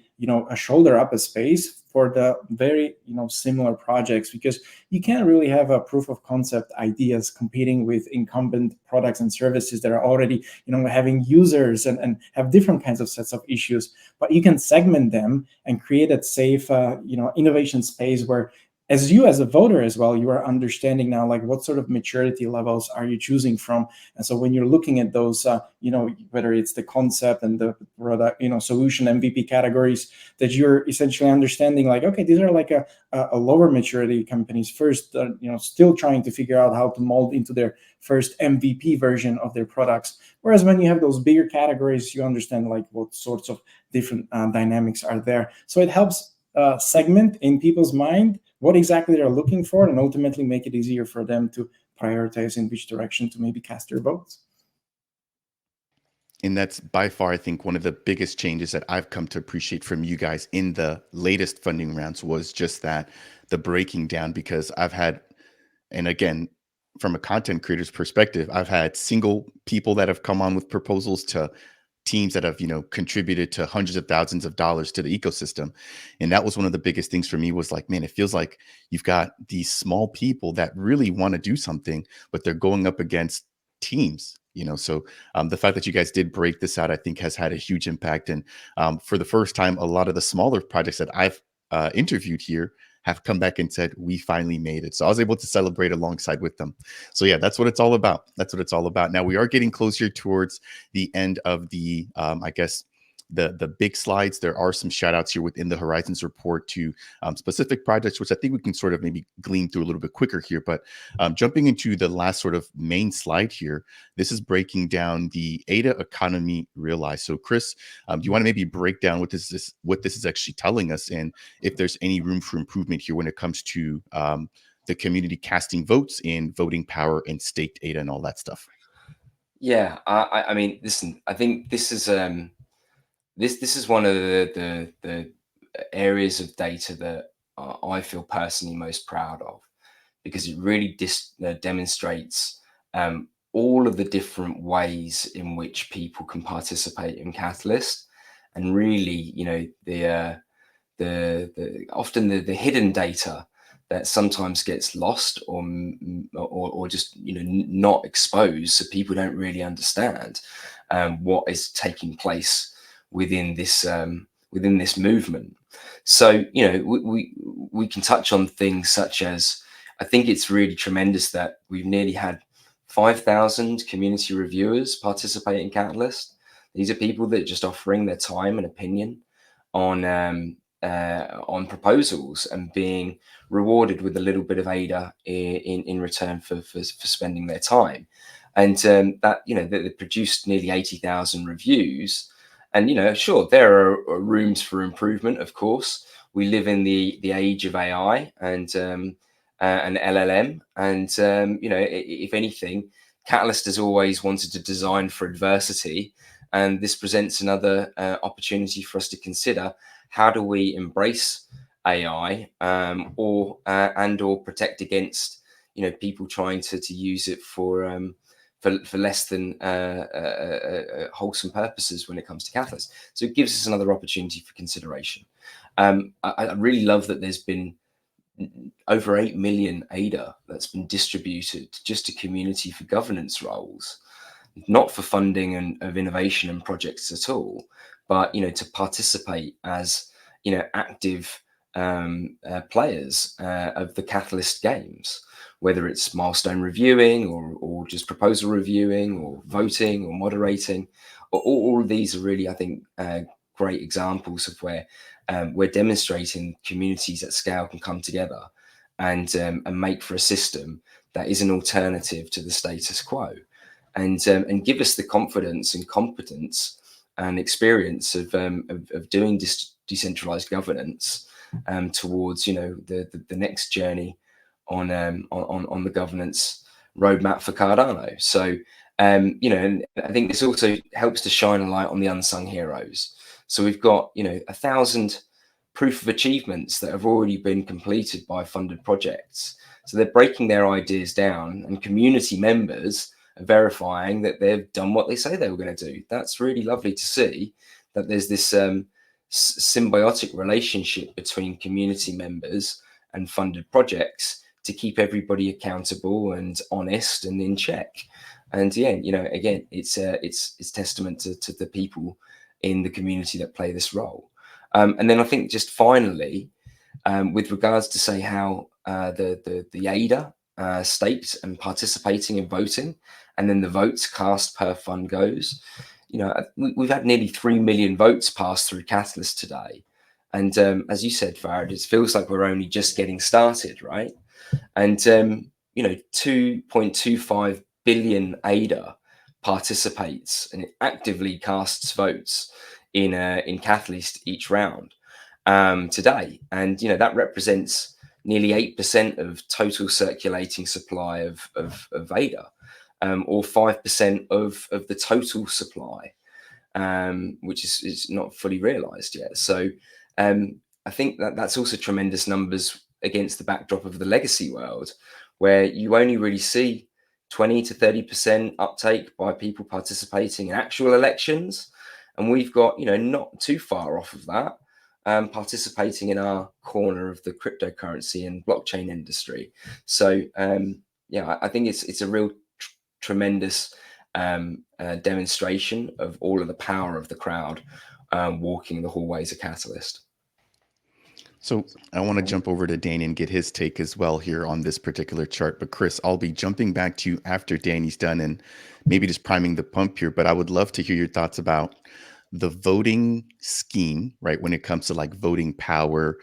a shoulder up a space for the very, similar projects, because you can't really have a proof of concept ideas competing with incumbent products and services that are already, having users and have different kinds of sets of issues. But you can segment them and create that safe, innovation space where as a voter as well, you are understanding now like what sort of maturity levels are you choosing from. And so when you're looking at those, whether it's the concept and the product, solution MVP categories, that you're essentially understanding like, okay, these are like a lower maturity companies first, still trying to figure out how to mold into their first MVP version of their products. Whereas when you have those bigger categories, you understand like what sorts of different dynamics are there. So it helps segment in people's mind what exactly they're looking for, and ultimately make it easier for them to prioritize in which direction to maybe cast their votes. And that's by far, I think, one of the biggest changes that I've come to appreciate from you guys in the latest funding rounds was just that, the breaking down, because I've had, and again, from a content creator's perspective, I've had single people that have come on with proposals to teams that have, contributed to hundreds of thousands of dollars to the ecosystem. And that was one of the biggest things for me was like, man, it feels like you've got these small people that really want to do something, but they're going up against teams. So the fact that you guys did break this out, I think has had a huge impact. And for the first time, a lot of the smaller projects that I've interviewed here have come back and said, we finally made it. So I was able to celebrate alongside with them. So yeah, that's what it's all about. That's what it's all about. Now we are getting closer towards the end of the, I guess, the big slides. There are some shout outs here within the Horizons report to specific projects, which I think we can sort of maybe glean through a little bit quicker here. But jumping into the last sort of main slide here, this is breaking down the ADA economy realized. So Chris, do you want to maybe break down what this is actually telling us, and if there's any room for improvement here when it comes to the community casting votes in voting power and staked ADA and all that stuff? Yeah, I mean, listen, I think this is this is one of the areas of data that I feel personally most proud of, because it really demonstrates all of the different ways in which people can participate in Catalyst, and really, often the hidden data that sometimes gets lost or just not exposed, so people don't really understand what is taking place within this movement. So we can touch on things such as, I think it's really tremendous that we've nearly had 5,000 community reviewers participate in Catalyst. These are people that are just offering their time and opinion on proposals and being rewarded with a little bit of ADA in return for spending their time. And that they produced nearly 80,000 reviews. And sure, there are rooms for improvement. Of course, we live in the age of AI and LLM, and if anything, Catalyst has always wanted to design for adversity, and this presents another opportunity for us to consider: how do we embrace AI, or protect against people trying to use it for less than wholesome purposes when it comes to Catalyst. So it gives us another opportunity for consideration. I really love that there's been over 8 million ADA that's been distributed just to community for governance roles, not for funding of innovation and projects at all, but to participate as active players of the Catalyst games, whether it's milestone reviewing or just proposal reviewing or voting or moderating. All of these are really, I think, great examples of where we're demonstrating communities at scale can come together and make for a system that is an alternative to the status quo, and give us the confidence and competence and experience of doing decentralized governance towards the next journey on the governance roadmap for Cardano. So and I think this also helps to shine a light on the unsung heroes. So we've got 1,000 proof of achievements that have already been completed by funded projects. So they're breaking their ideas down, and community members are verifying that they've done what they say they were going to do. That's really lovely to see, that there's this symbiotic relationship between community members and funded projects to keep everybody accountable and honest and in check. And again, it's testament to the people in the community that play this role. And then I think just finally, with regards to say how the ADA staked and participating in voting, and then the votes cast per fund goes, we've had nearly 3 million votes passed through Catalyst today. And as you said, Baird, it feels like we're only just getting started, right? And 2.25 billion ADA participates and it actively casts votes in Catalyst each round today, and that represents nearly 8% of total circulating supply of ADA, or 5% of the total supply, which is not fully realized yet. So I think that's also tremendous numbers against the backdrop of the legacy world, where you only really see 20 to 30% uptake by people participating in actual elections. And we've got, not too far off of that, participating in our corner of the cryptocurrency and blockchain industry. So, I think it's a real tremendous demonstration of all of the power of the crowd walking the hallways of Catalyst. So I want to jump over to Danny and get his take as well here on this particular chart. But Chris, I'll be jumping back to you after Danny's done and maybe just priming the pump here. But I would love to hear your thoughts about the voting scheme, right? When it comes to like voting power,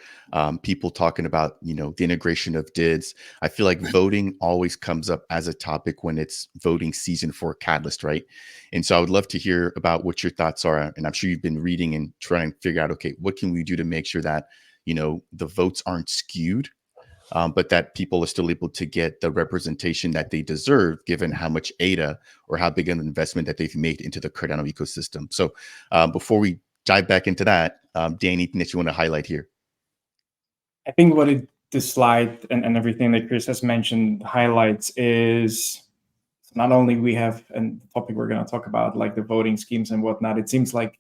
people talking about, the integration of DIDs. I feel like voting always comes up as a topic when it's voting season for Catalyst, right? And so I would love to hear about what your thoughts are. And I'm sure you've been reading and trying to figure out, okay, what can we do to make sure that the votes aren't skewed, but that people are still able to get the representation that they deserve, given how much ADA or how big an investment that they've made into the Cardano ecosystem. So before we dive back into that, Danny, anything that you want to highlight here? I think what this slide and everything that Chris has mentioned highlights is not only we have a topic we're going to talk about, like the voting schemes and whatnot. It seems like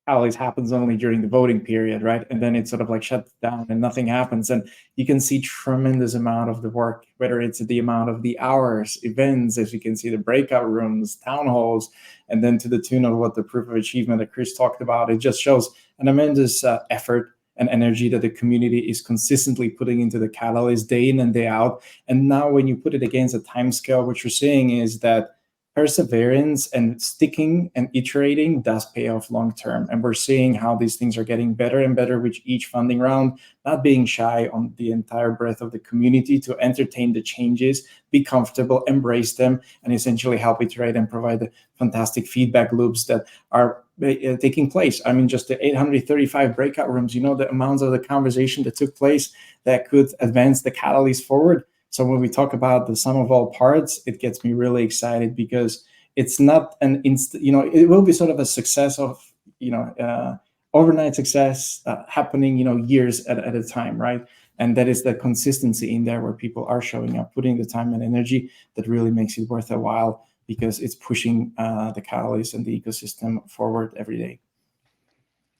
Catalyst happens only during the voting period, right? And then it sort of like shuts down and nothing happens. And you can see tremendous amount of the work, whether it's the amount of the hours, events, as you can see, the breakout rooms, town halls, and then to the tune of what the proof of achievement that Chris talked about. It just shows an tremendous effort and energy that the community is consistently putting into the Catalyst day in and day out. And now when you put it against a time scale, what you're seeing is that perseverance and sticking and iterating does pay off long term. And we're seeing how these things are getting better and better with each funding round, not being shy on the entire breadth of the community to entertain the changes, be comfortable, embrace them, and essentially help iterate and provide the fantastic feedback loops that are taking place. I mean, just the 835 breakout rooms, the amounts of the conversation that took place that could advance the Catalyst forward. So when we talk about the sum of all parts, it gets me really excited because it's not an instant, it will be sort of a success of, overnight success happening, years at a time, right? And that is the consistency in there where people are showing up, putting the time and energy that really makes it worth a while because it's pushing the Catalyst and the ecosystem forward every day.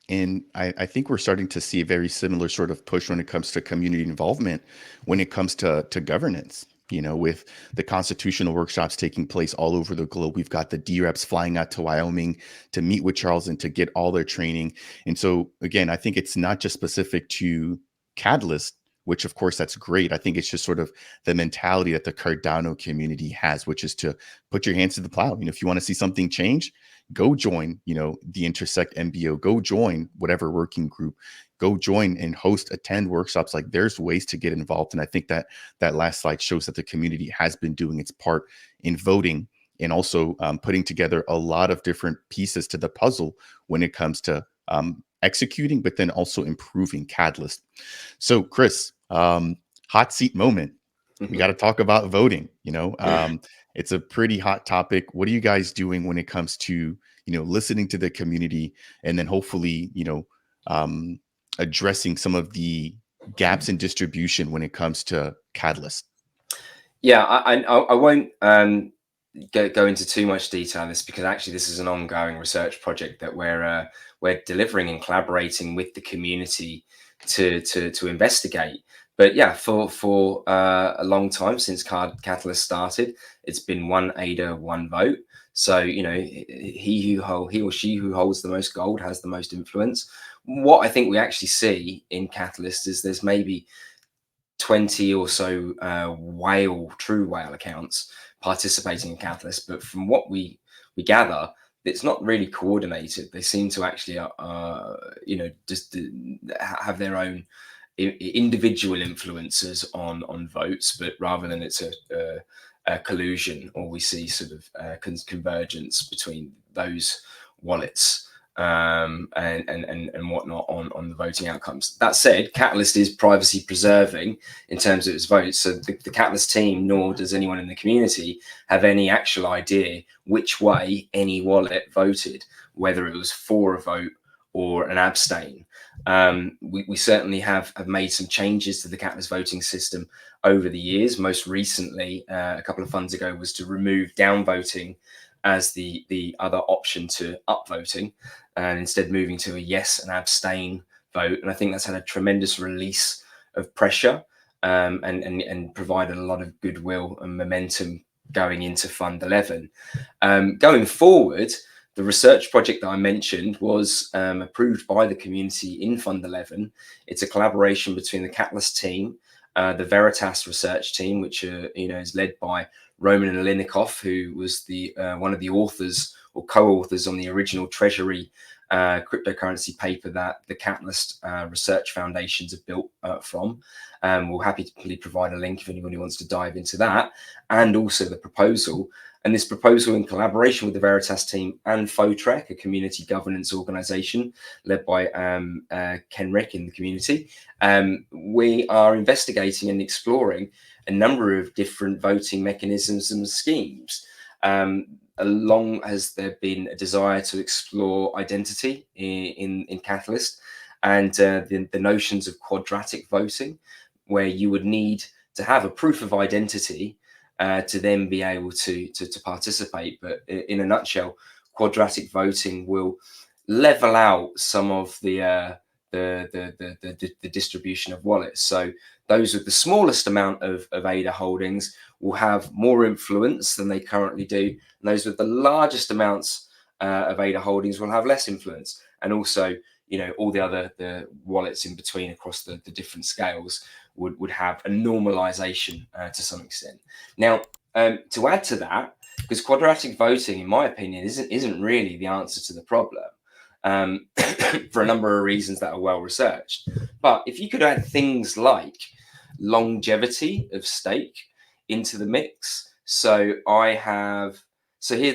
And I think we're starting to see a very similar sort of push when it comes to community involvement, when it comes to governance. With the constitutional workshops taking place all over the globe, we've got the D-reps flying out to Wyoming to meet with Charles and to get all their training. And so, again, I think it's not just specific to Catalyst, which of course that's great. I think it's just sort of the mentality that the Cardano community has, which is to put your hands to the plow. If you want to see something change, go join, the Intersect MBO, go join whatever working group, go join and attend workshops. Like there's ways to get involved. And I think that last slide shows that the community has been doing its part in voting and also putting together a lot of different pieces to the puzzle when it comes to executing, but then also improving Catalyst. So Chris, hot seat moment. We got to talk about voting. It's a pretty hot topic. What are you guys doing when it comes to, listening to the community and then hopefully, addressing some of the gaps in distribution when it comes to Catalyst? Yeah, I won't go into too much detail on this because actually this is an ongoing research project that we're delivering and collaborating with the community to investigate. But yeah, for a long time since Catalyst started, it's been one ADA, one vote. So he or she who holds the most gold has the most influence. What I think we actually see in Catalyst is there's maybe 20 or so true whale accounts participating in Catalyst, but from what we gather, it's not really coordinated. They seem to actually just have their own individual influences on votes, but rather than it's a collusion, or we see sort of convergence between those wallets and whatnot on the voting outcomes. That said, Catalyst is privacy preserving in terms of its votes. So the Catalyst team, nor does anyone in the community have any actual idea which way any wallet voted, whether it was for a vote or an abstain. We certainly have made some changes to the Catalyst voting system over the years. Most recently, a couple of funds ago, was to remove downvoting as the other option to upvoting, and instead moving to a yes and abstain vote. And I think that's had a tremendous release of pressure and provided a lot of goodwill and momentum going into Fund 11. Going forward, the research project that I mentioned was approved by the community in Fund 11. It's a collaboration between the Catalyst team, the Veritas research team, which is led by Roman Alinikov, who was the one of the authors or co-authors on the original Treasury cryptocurrency paper that the Catalyst Research Foundations are built from. We'll happily provide a link if anybody wants to dive into that, and also the proposal. And this proposal, in collaboration with the Veritas team and Fotrec, a community governance organization led by Ken Rick in the community, we are investigating and exploring a number of different voting mechanisms and schemes. Along as there been a desire to explore identity in Catalyst, and the notions of quadratic voting, where you would need to have a proof of identity to then be able to participate. But in a nutshell, quadratic voting will level out some of the distribution of wallets. So those with the smallest amount of ADA holdings will have more influence than they currently do, and those with the largest amounts of ADA holdings will have less influence. And also, all the wallets in between across the different scales would have a normalization to some extent. Now, to add to that, because quadratic voting, in my opinion, isn't really the answer to the problem. For a number of reasons that are well researched. But if you could add things like longevity of stake into the mix. So here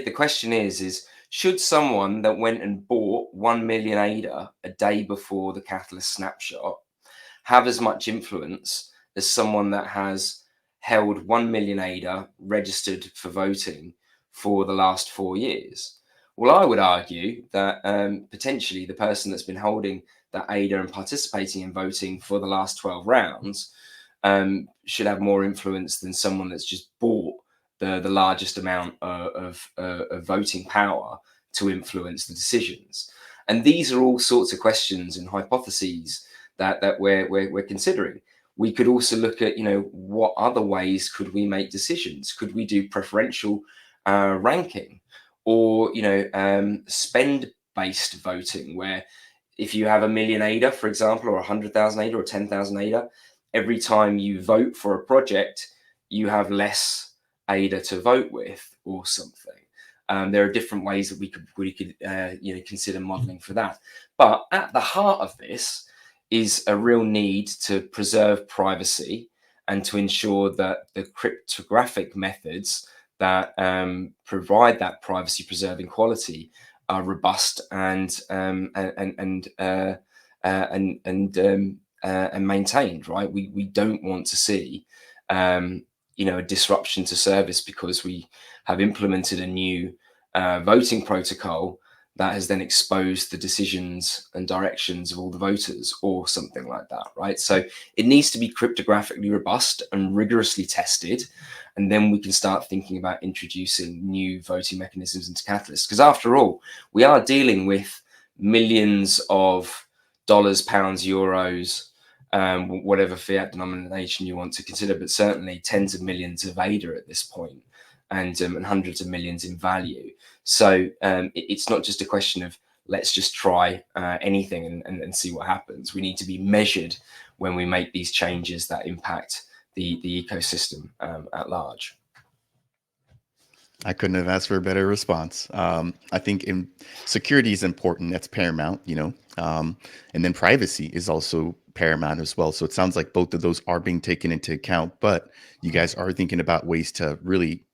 the question is should someone that went and bought 1 million ADA a day before the Catalyst snapshot have as much influence as someone that has held 1 million ADA registered for voting for the last 4 years? Well, I would argue that potentially the person that's been holding that ADA and participating in voting for the last 12 rounds should have more influence than someone that's just bought the largest amount of voting power to influence the decisions. And these are all sorts of questions and hypotheses that we're considering. We could also look at, what other ways could we make decisions? Could we do preferential ranking? Or spend-based voting, where if you have 1 million ADA, for example, or 100,000 ADA or 10,000 ADA, every time you vote for a project, you have less ADA to vote with, or something. There are different ways that we could consider modeling for that. But at the heart of this is a real need to preserve privacy and to ensure that the cryptographic methods that provide that privacy preserving quality are robust and maintained, right? We don't want to see a disruption to service because we have implemented a new voting protocol that has then exposed the decisions and directions of all the voters or something like that, right? So it needs to be cryptographically robust and rigorously tested. And then we can start thinking about introducing new voting mechanisms into Catalyst. Because after all, we are dealing with millions of dollars, pounds, euros, whatever fiat denomination you want to consider, but certainly tens of millions of ADA at this point, and hundreds of millions in value. So it's not just a question of let's just try anything and see what happens. We need to be measured when we make these changes that impact the ecosystem at large. I couldn't have asked for a better response. I think security is important. That's paramount, and then privacy is also paramount as well. So it sounds like both of those are being taken into account, but you guys are thinking about ways to really,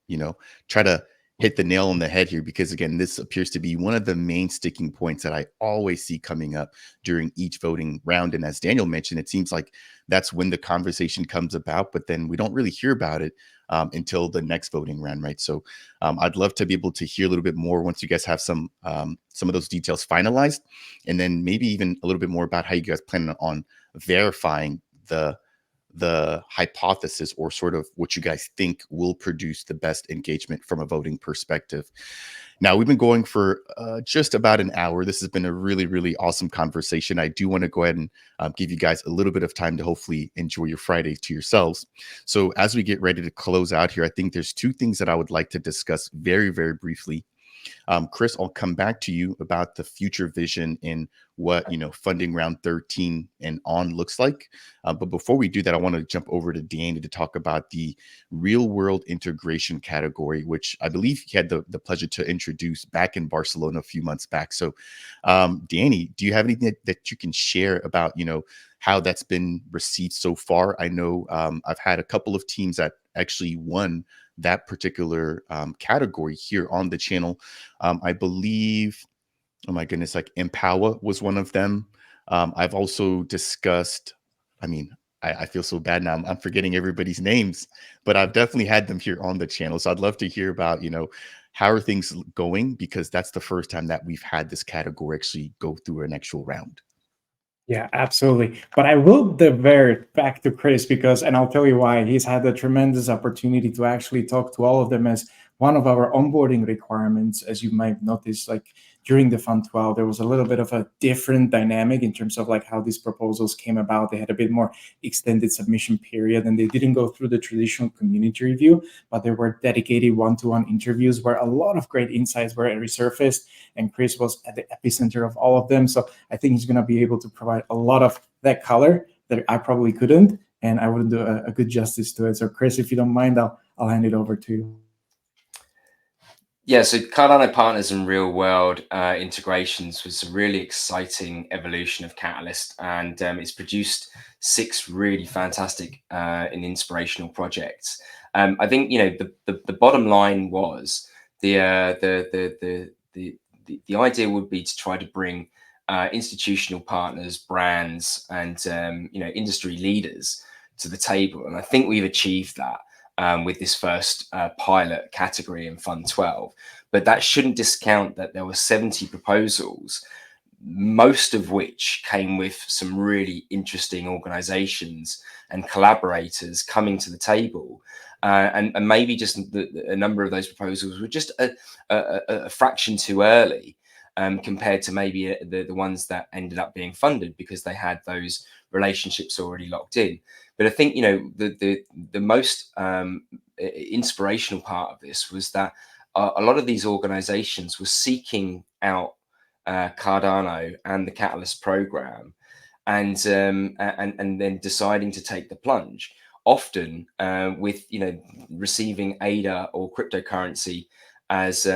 try to hit the nail on the head here, because again, this appears to be one of the main sticking points that I always see coming up during each voting round. And as Daniel mentioned, it seems like that's when the conversation comes about, but then we don't really hear about it until the next voting round, right? So I'd love to be able to hear a little bit more once you guys have some of those details finalized, and then maybe even a little bit more about how you guys plan on verifying the hypothesis, or sort of what you guys think will produce the best engagement from a voting perspective. Now, we've been going for just about an hour. This has been a really, really awesome conversation. I do want to go ahead and give you guys a little bit of time to hopefully enjoy your Friday to yourselves. So as we get ready to close out here, I think there's two things that I would like to discuss very, very briefly. Chris, I'll come back to you about the future vision in what, funding round 13 and on looks like. But before we do that, I want to jump over to Danny to talk about the real world integration category, which I believe he had the pleasure to introduce back in Barcelona a few months back. So Danny, do you have anything that you can share about, how that's been received so far? I know I've had a couple of teams that actually won that particular category here on the channel. I believe, oh my goodness, like Empower was one of them. I've also discussed, I feel so bad now. I'm forgetting everybody's names, but I've definitely had them here on the channel. So I'd love to hear about, how are things going? Because that's the first time that we've had this category actually go through an actual round. Yeah, absolutely. But I will divert back to Chris and I'll tell you why. He's had a tremendous opportunity to actually talk to all of them as one of our onboarding requirements, as you might notice, like during the Fund 12, there was a little bit of a different dynamic in terms of like how these proposals came about. They had a bit more extended submission period, and they didn't go through the traditional community review, but there were dedicated one-to-one interviews where a lot of great insights were resurfaced, and Chris was at the epicenter of all of them. So I think he's going to be able to provide a lot of that color that I probably couldn't, and I wouldn't do a good justice to it. So Chris, if you don't mind, I'll hand it over to you. Yeah, so Cardano partners and real world integrations was a really exciting evolution of Catalyst, and it's produced 6 really fantastic and inspirational projects. I think the bottom line was the idea would be to try to bring institutional partners, brands, and industry leaders to the table, and I think we've achieved that. With this first pilot category in Fund 12. But that shouldn't discount that there were 70 proposals, most of which came with some really interesting organizations and collaborators coming to the table. And maybe just a number of those proposals were just a fraction too early compared to maybe the ones that ended up being funded because they had those relationships already locked in. But I think the most inspirational part of this was that a lot of these organizations were seeking out Cardano and the Catalyst program, and then deciding to take the plunge. Often with receiving ADA or cryptocurrency as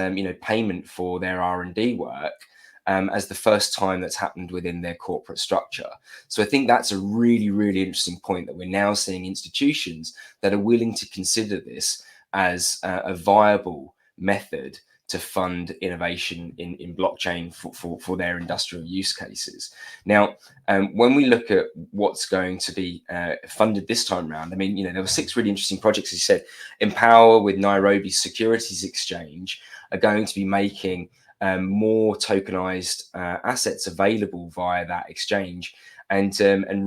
payment for their R&D work. As the first time that's happened within their corporate structure. So I think that's a really, really interesting point, that we're now seeing institutions that are willing to consider this as a viable method to fund innovation in blockchain for their industrial use cases. Now, when we look at what's going to be funded this time around, I mean, there were 6 really interesting projects. As you said, Empower with Nairobi Securities Exchange are going to be making more tokenized assets available via that exchange, and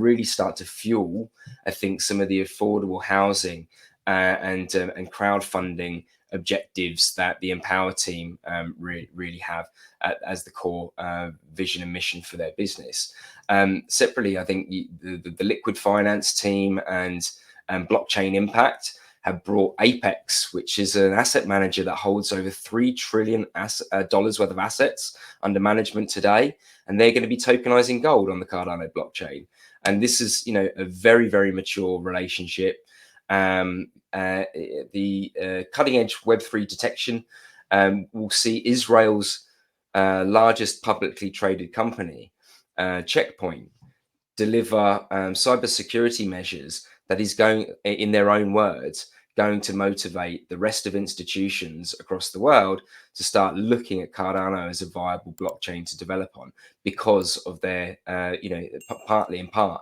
really start to fuel, I think, some of the affordable housing and crowdfunding objectives that the Empower team really have as the core vision and mission for their business. Separately, I think the Liquid Finance team and Blockchain Impact have brought Apex, which is an asset manager that holds over $3 trillion worth of assets under management today, and they're going to be tokenizing gold on the Cardano blockchain. And this is, a very, very mature relationship. The cutting edge Web3 detection will see Israel's largest publicly traded company, Checkpoint, deliver cybersecurity measures that is going, in their own words, going to motivate the rest of institutions across the world to start looking at Cardano as a viable blockchain to develop on, because of their, partly in part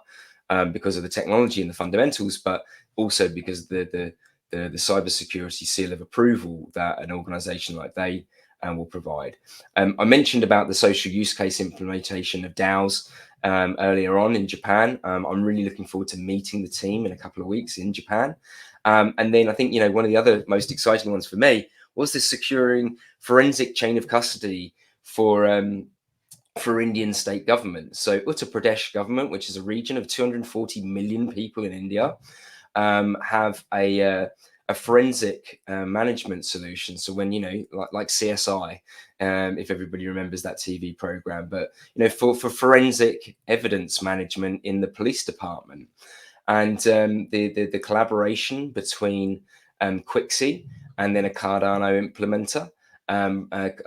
because of the technology and the fundamentals, but also because the cybersecurity seal of approval that an organization like they will provide. I mentioned about the social use case implementation of DAOs earlier on in Japan. I'm really looking forward to meeting the team in a couple of weeks in Japan. And then I think, one of the other most exciting ones for me was this securing forensic chain of custody for Indian state government. So Uttar Pradesh government, which is a region of 240 million people in India, have a forensic management solution. So when, like CSI, if everybody remembers that TV program, but, for forensic evidence management in the police department. And the collaboration between Quixi and then a Cardano implementer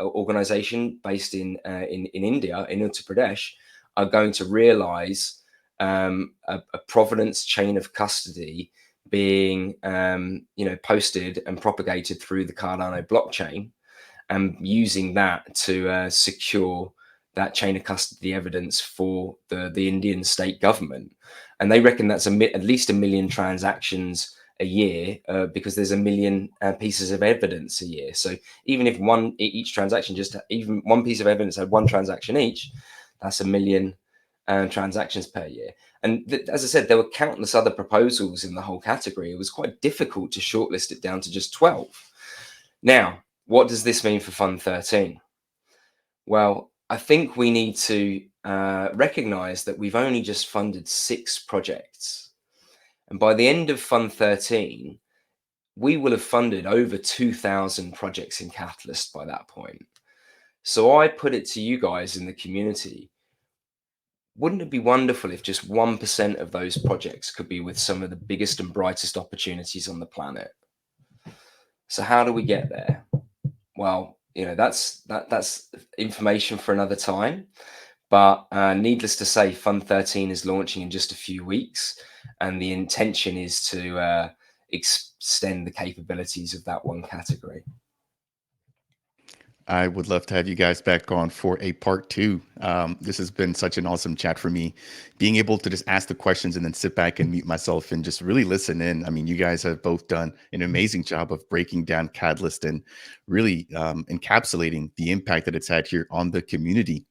organization based in India, in Uttar Pradesh, are going to realize a provenance chain of custody being posted and propagated through the Cardano blockchain, and using that to secure that chain of custody evidence for the Indian state government. And they reckon that's at least 1 million transactions a year, because there's 1 million pieces of evidence a year. So even if each transaction, even one piece of evidence had 1 transaction each, that's 1 million transactions per year. And as I said, there were countless other proposals in the whole category. It was quite difficult to shortlist it down to just 12. Now, what does this mean for Fund 13? Well, I think we need to recognize that we've only just funded 6 projects. And by the end of Fund 13, we will have funded over 2,000 projects in Catalyst by that point. So I put it to you guys in the community, wouldn't it be wonderful if just 1% of those projects could be with some of the biggest and brightest opportunities on the planet? So how do we get there? Well, that's information for another time. But needless to say, Fund 13 is launching in just a few weeks, and the intention is to extend the capabilities of that one category. I would love to have you guys back on for a part 2. This has been such an awesome chat for me, being able to just ask the questions and then sit back and mute myself and just really listen in. I mean, you guys have both done an amazing job of breaking down Catalyst and really encapsulating the impact that it's had here on the community.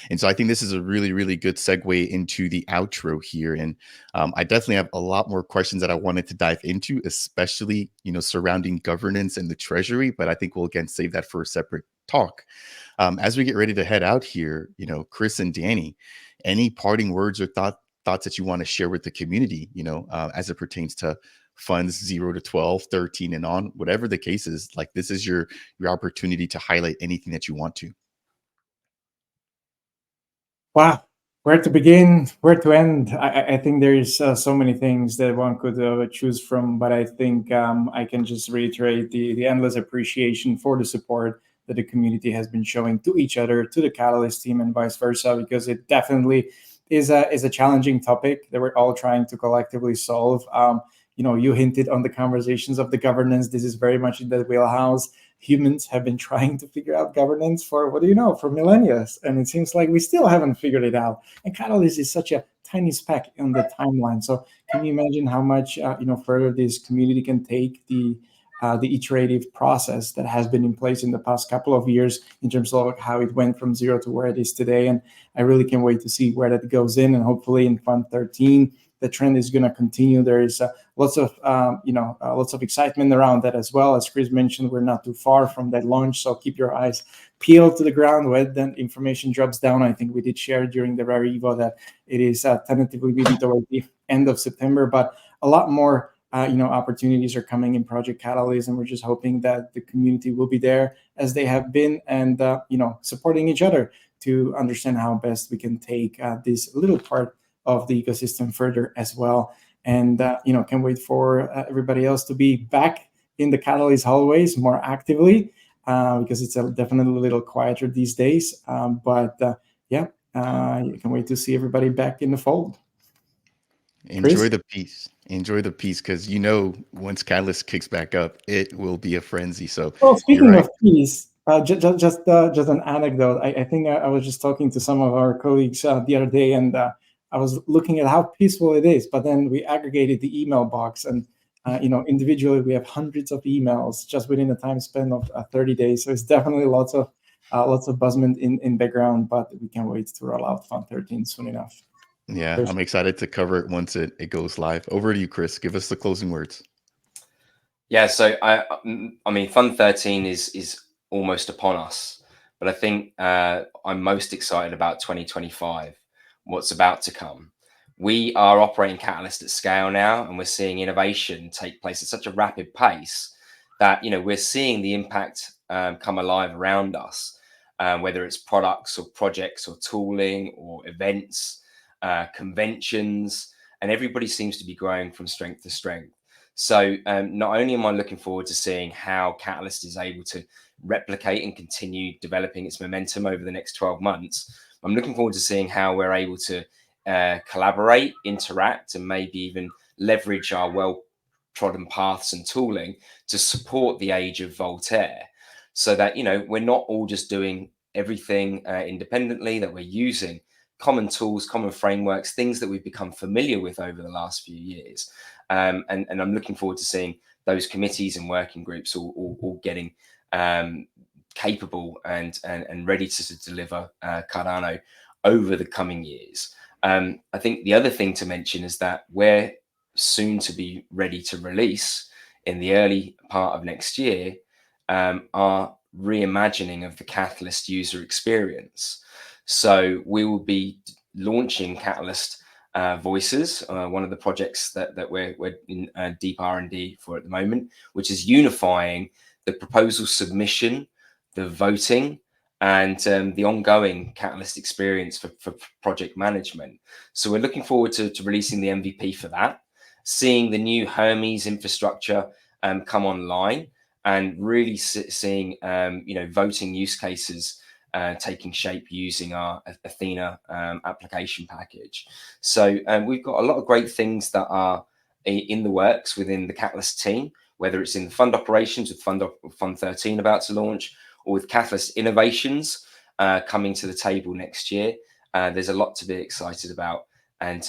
And so I think this is a really, really good segue into the outro here. And I definitely have a lot more questions that I wanted to dive into, especially, surrounding governance and the treasury. But I think we'll again save that for a separate talk. As we get ready to head out here, Chris and Danny, any parting words or thoughts that you want to share with the community, as it pertains to funds 0 to 12, 13 and on, whatever the case is, like this is your opportunity to highlight anything that you want to. Wow, where to begin, where to end? I think there's so many things that one could choose from, but I think I can just reiterate the endless appreciation for the support that the community has been showing to each other, to the Catalyst team, and vice versa, because it definitely is a challenging topic that we're all trying to collectively solve. You hinted on the conversations of the governance. This is very much in the wheelhouse. Humans have been trying to figure out governance for, for millennia, and it seems like we still haven't figured it out. And Catalyst is such a tiny speck on the timeline. So can you imagine how much further this community can take the iterative process that has been in place in the past couple of years in terms of how it went from 0 to where it is today? And I really can't wait to see where that goes in. And hopefully in Fund 13, the trend is going to continue. There is lots of excitement around that as well. As Chris mentioned, we're not too far from that launch, so keep your eyes peeled to the ground when that information drops down. I think we did share during the Rare Evo that it is tentatively maybe towards the end of September, but a lot more opportunities are coming in Project Catalyst, and we're just hoping that the community will be there as they have been, and supporting each other to understand how best we can take this little part of the ecosystem further as well. And can't wait for everybody else to be back in the Catalyst hallways more actively, because it's definitely a little quieter these days. But you can wait to see everybody back in the fold. Enjoy the peace. Enjoy the peace, because once Catalyst kicks back up, it will be a frenzy. So, well, speaking of peace, just an anecdote. I think I was just talking to some of our colleagues the other day, and I was looking at how peaceful it is. But then we aggregated the email box, and individually we have hundreds of emails just within the time span of 30 days. So it's definitely lots of buzzment in background. But we can't wait to roll out Fund 13 soon enough. Yeah, I'm excited to cover it once it goes live. Over to you, Chris. Give us the closing words. Yeah, so I mean, Fund 13 is almost upon us, but I think I'm most excited about 2025, what's about to come. We are operating Catalyst at scale now, and we're seeing innovation take place at such a rapid pace that we're seeing the impact come alive around us, whether it's products or projects or tooling or events. Conventions, and everybody seems to be growing from strength to strength. So not only am I looking forward to seeing how Catalyst is able to replicate and continue developing its momentum over the next 12 months, I'm looking forward to seeing how we're able to collaborate, interact, and maybe even leverage our well-trodden paths and tooling to support the age of Voltaire, so that we're not all just doing everything independently, that we're using common tools, common frameworks, things that we've become familiar with over the last few years. And I'm looking forward to seeing those committees and working groups all getting capable and ready to deliver Cardano over the coming years. I think the other thing to mention is that we're soon to be ready to release in the early part of next year our reimagining of the Catalyst user experience. So we will be launching Catalyst Voices, one of the projects that we're in deep R&D for at the moment, which is unifying the proposal submission, the voting, and the ongoing Catalyst experience for project management. So we're looking forward to releasing the MVP for that, seeing the new Hermes infrastructure come online, and really seeing voting use cases taking shape using our Athena application package. So we've got a lot of great things that are in the works within the Catalyst team, whether it's in fund operations with Fund 13 about to launch, or with Catalyst Innovations coming to the table next year. There's a lot to be excited about. And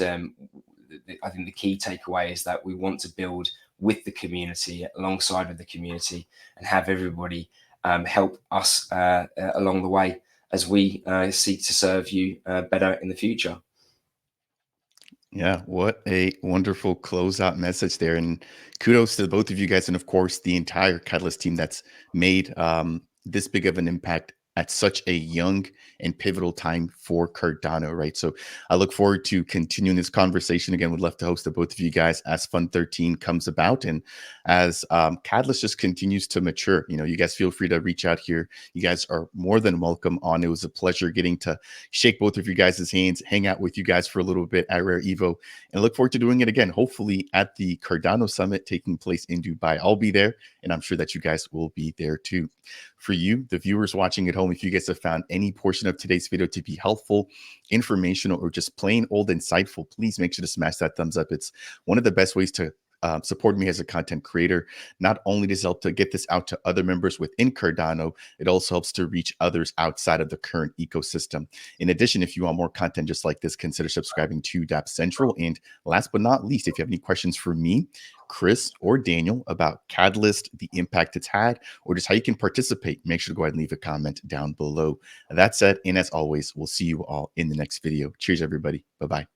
I think the key takeaway is that we want to build with the community, alongside of the community, and have everybody help us along the way as we seek to serve you better in the future. Yeah, what a wonderful closeout message there. And kudos to both of you guys. And of course, the entire Catalyst team that's made this big of an impact at such a young and pivotal time for Cardano, right? So I look forward to continuing this conversation. Again, would love to host the both of you guys as Fund 13 comes about, and as Catalyst just continues to mature. You guys feel free to reach out here. You guys are more than welcome on. It was a pleasure getting to shake both of you guys' hands, hang out with you guys for a little bit at Rare Evo, and look forward to doing it again, hopefully at the Cardano Summit taking place in Dubai. I'll be there, and I'm sure that you guys will be there too. For you, the viewers watching at home, if you guys have found any portion of today's video to be helpful, informational, or just plain old insightful, please make sure to smash that thumbs up. It's one of the best ways to support me as a content creator. Not only does it help to get this out to other members within Cardano, it also helps to reach others outside of the current ecosystem. In addition, if you want more content just like this, consider subscribing to Dapp Central. And last but not least, if you have any questions for me, Chris, or Daniel about Catalyst, the impact it's had, or just how you can participate, make sure to go ahead and leave a comment down below. That said, and as always, we'll see you all in the next video. Cheers, everybody. Bye-bye.